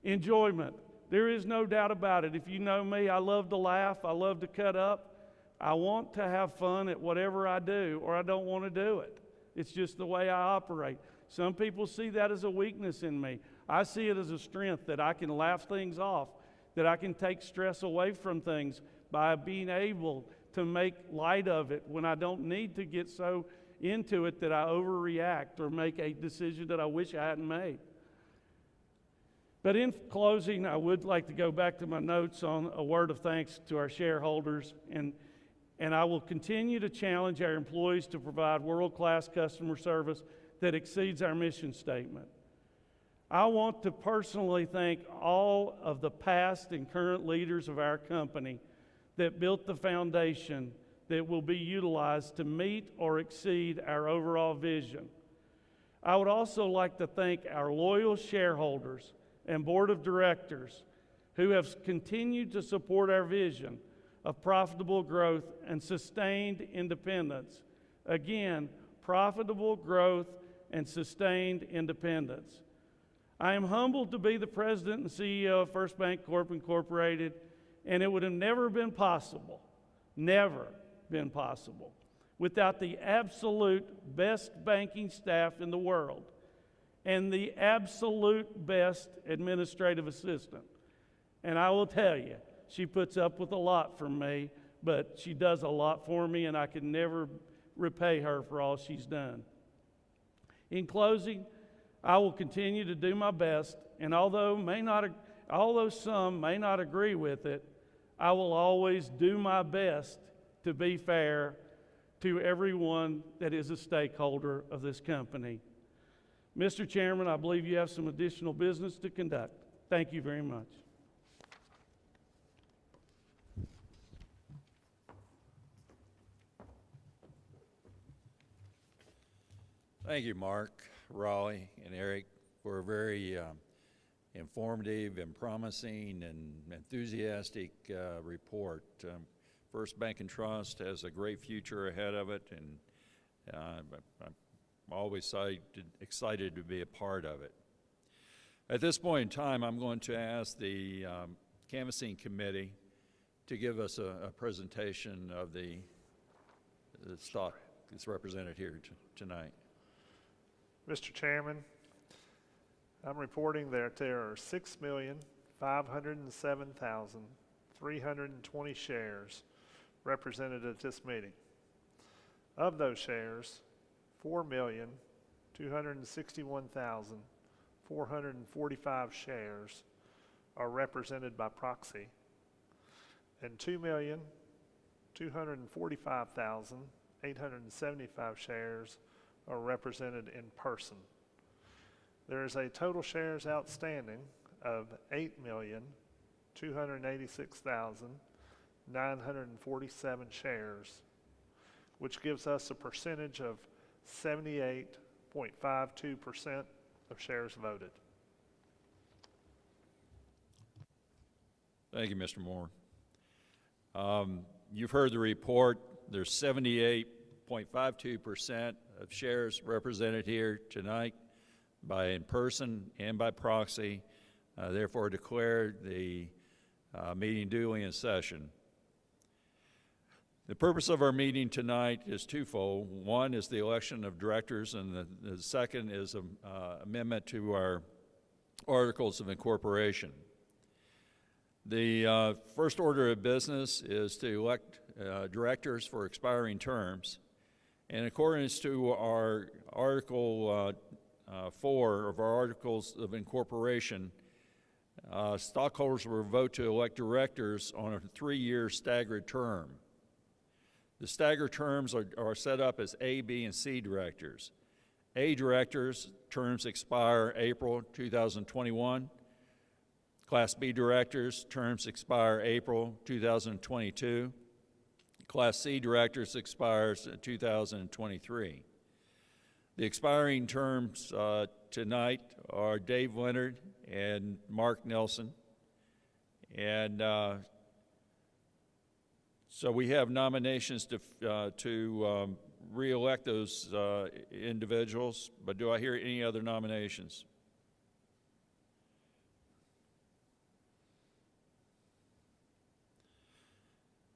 Enjoyment. There is no doubt about it. If you know me, I love to laugh. I love to cut up. I want to have fun at whatever I do, or I don't want to do it. It's just the way I operate. Some people see that as a weakness in me. I see it as a strength that I can laugh things off, that I can take stress away from things by being able to make light of it when I don't need to get so into it that I overreact or make a decision that I wish I hadn't made. But in closing, I would like to go back to my notes on a word of thanks to our shareholders, and I will continue to challenge our employees to provide world-class customer service that exceeds our mission statement. I want to personally thank all of the past and current leaders of our company that built the foundation that will be utilized to meet or exceed our overall vision. I would also like to thank our loyal shareholders and board of directors who have continued to support our vision of profitable growth and sustained independence. Again, profitable growth and sustained independence. I am humbled to be the president and CEO of First Bancorp Incorporated, and it would have never been possible, without the absolute best banking staff in the world and the absolute best administrative assistant. And I will tell you, she puts up with a lot from me, but she does a lot for me, and I can never repay her for all she's done. In closing, I will continue to do my best, and although some may not agree with it, I will always do my best to be fair to everyone that is a stakeholder of this company. Mr. Chairman, I believe you have some additional business to conduct. Thank you very much. Thank you, Mark, Raleigh, and Eric, for a very informative and promising and enthusiastic report. First Bank and Trust has a great future ahead of it, and I'm always excited to be a part of it. At this point in time, I'm going to ask the canvassing committee to give us a presentation of the stock that's represented here tonight. Mr. Chairman, I'm reporting that there are 6,507,320 shares represented at this meeting. Of those shares, 4,261,445 shares are represented by proxy, and 2,245,875 shares are represented in person. There is a total shares outstanding of 8,286,9 947 shares, which gives us a percentage of 78.52% of shares voted. Thank you, Mr. Moore. You've heard the report. There's 78.52% of shares represented here tonight by in person and by proxy. Therefore, declare the meeting duly in session. The purpose of our meeting tonight is twofold. One is the election of directors, and the second is an amendment to our articles of incorporation. The first order of business is to elect directors for expiring terms. In accordance to our Article 4 of our Articles of Incorporation, stockholders will vote to elect directors on a 3-year staggered term. The staggered terms are set up as A, B, and C directors. A directors' terms expire April 2021. Class B directors' terms expire April 2022. Class C directors expires in 2023. The expiring terms tonight are Dave Leonard and Mark Nelson. And so we have nominations to re-elect those individuals, but do I hear any other nominations?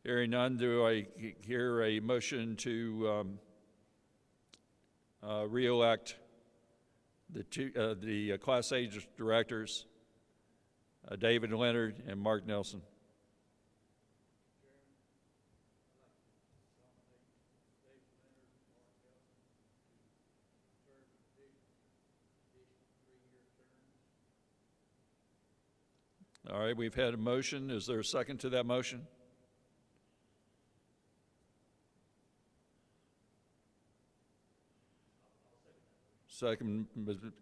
Hearing none, do I hear a motion to re-elect the Class A directors, David Leonard and Mark Nelson? All right, we've had a motion. Is there a second to that motion? Second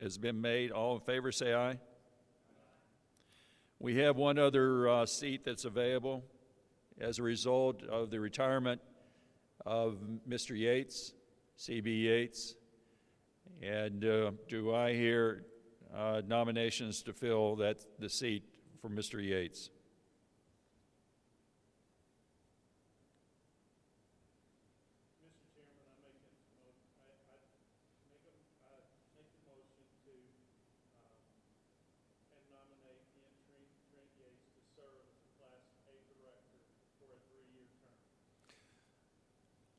has been made. All in favor, say aye. We have one other seat that's available as a result of the retirement of Mr. Yates, C.B. Yates. And do I hear nominations to fill the seat for Mr. Yates?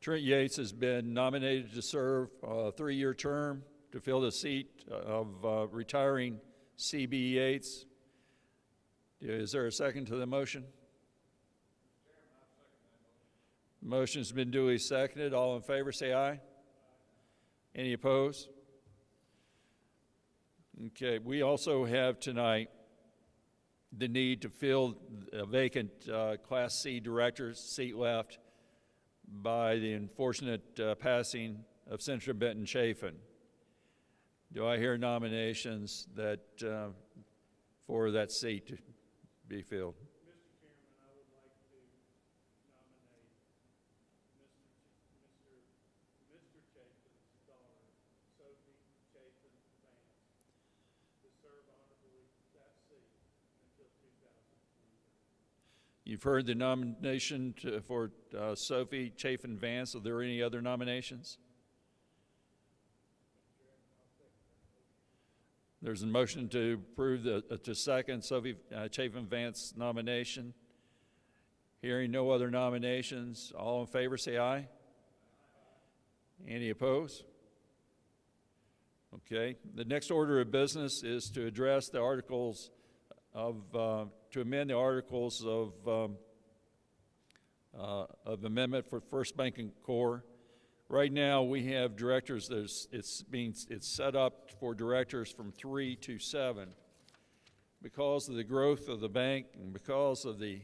Trent Yates has been nominated to serve a 3-year term to fill the seat of retiring C.B. Yates. Is there a second to the motion? Motion's been duly seconded. All in favor, say aye. Any opposed? Okay, we also have tonight the need to fill a vacant Class C director's seat left by the unfortunate passing of Senator Benton Chafin. Do I hear nominations that for that seat to be filled? Mr. Chairman, I would like to nominate Mr. Chafin's daughter, Sophie Chafin Vance, to serve honorably that seat until 2023. You've heard the nomination for Sophie Chafin Vance. Are there any other nominations? There's a motion to approve to second Sophie Chafin Vance nomination. Hearing no other nominations, all in favor say aye. Any opposed? Okay. The next order of business is to address the articles of to amend the articles of amendment for First Bank and Core. Right now, we have directors. It's set up for directors from 3 to 7. Because of the growth of the bank and because of the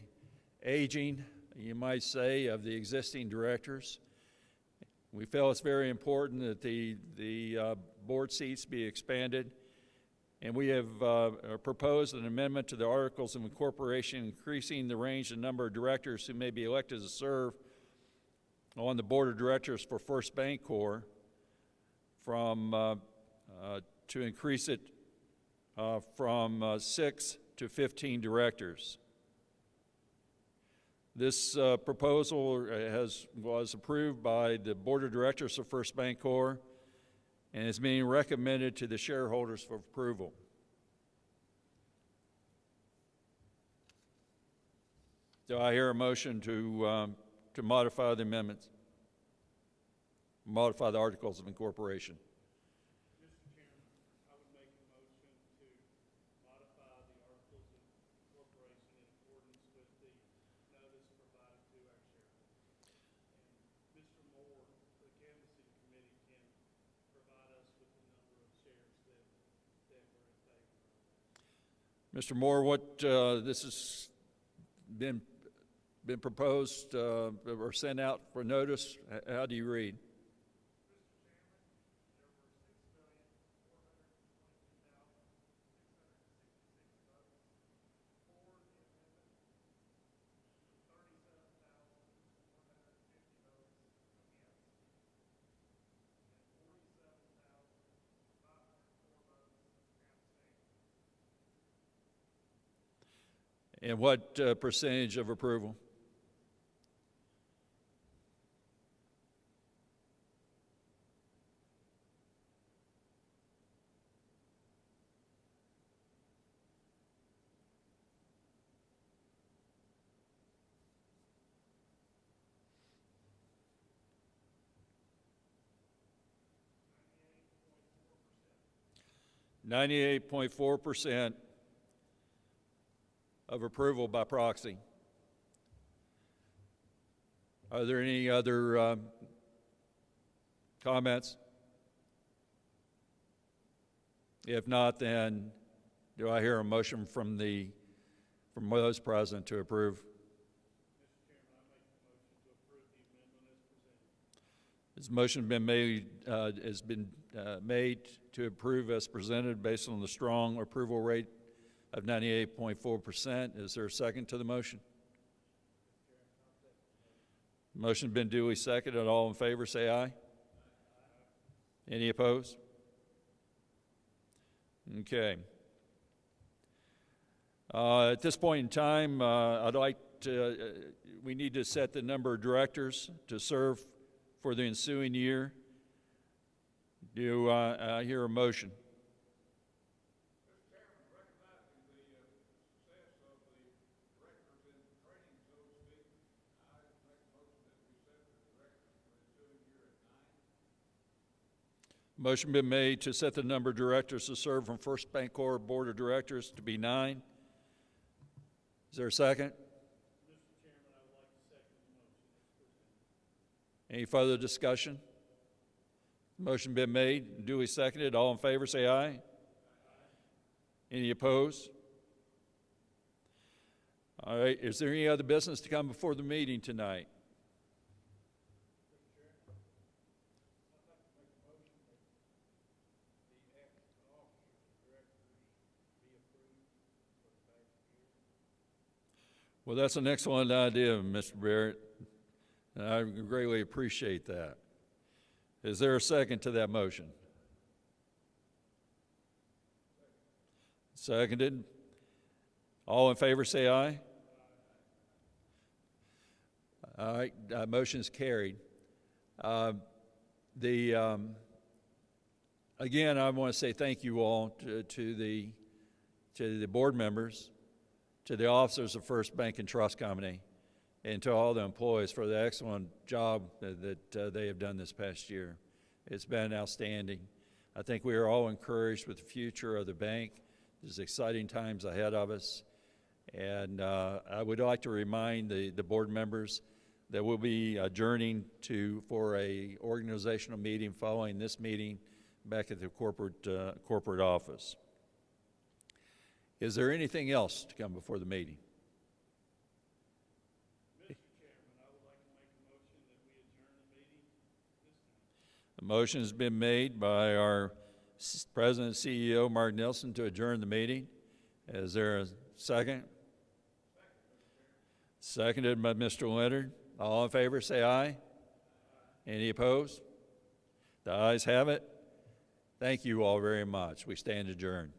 aging, you might say, of the existing directors, we feel it's very important that the board seats be expanded. And we have proposed an amendment to the Articles of Incorporation increasing the range and number of directors who may be elected to serve on the board of directors for First Bancorp to increase it from 6 to 15 directors. This proposal was approved by the board of directors of First Bancorp and is being recommended to the shareholders for approval. Do I hear a motion to modify the amendments? Modify the Articles of Incorporation. Mr. Chairman, I would make a motion to modify the Articles of Incorporation in accordance with the notice provided to our shareholders. And Mr. Moore, the canvassing committee can provide us with the number of shares that were in favor of that. Mr. Moore, this has been proposed or sent out for notice. How do you read? And what percentage of approval? .4% of approval by proxy. Are there any other comments? If not, then do I hear a motion from those present to approve? Mr. Chairman, I make the motion to approve the amendment as presented. This motion has been made to approve as presented based on the strong approval rate of 98.4%. Is there a second to the motion? Motion's been duly seconded. All in favor, say aye. Any opposed? Okay. At this point in time, we need to set the number of directors to serve for the ensuing year. Do I hear a motion? Motion been made to set the number of directors to serve from First Bancorp Board of Directors to be 9. Is there a second? Mr. Chairman, I would like to second the motion as presented. Any further discussion? Motion been made, duly seconded. All in favor, say aye. Aye. Any opposed? All right, is there any other business to come before the meeting tonight? Well, that's an excellent idea, Mr. Barrett, and I greatly appreciate that. Is there a second to that motion? Seconded. All in favor, say aye. All right, motion is carried. Again, I want to say thank you all to the board members, to the officers of First Bank and Trust Company, and to all the employees for the excellent job that they have done this past year. It's been outstanding. I think we are all encouraged with the future of the bank. There's exciting times ahead of us. And I would like to remind the board members that we'll be adjourning for a organizational meeting following this meeting back at the corporate office. Is there anything else to come before the meeting? Mr. Chairman, I would like to make a motion that we adjourn the meeting this time. A motion has been made by our President and CEO Mark Nilsson to adjourn the meeting. Is there a second? Seconded by Mr. Leonard. All in favor, say aye. Any opposed? The ayes have it. Thank you all very much. We stand adjourned.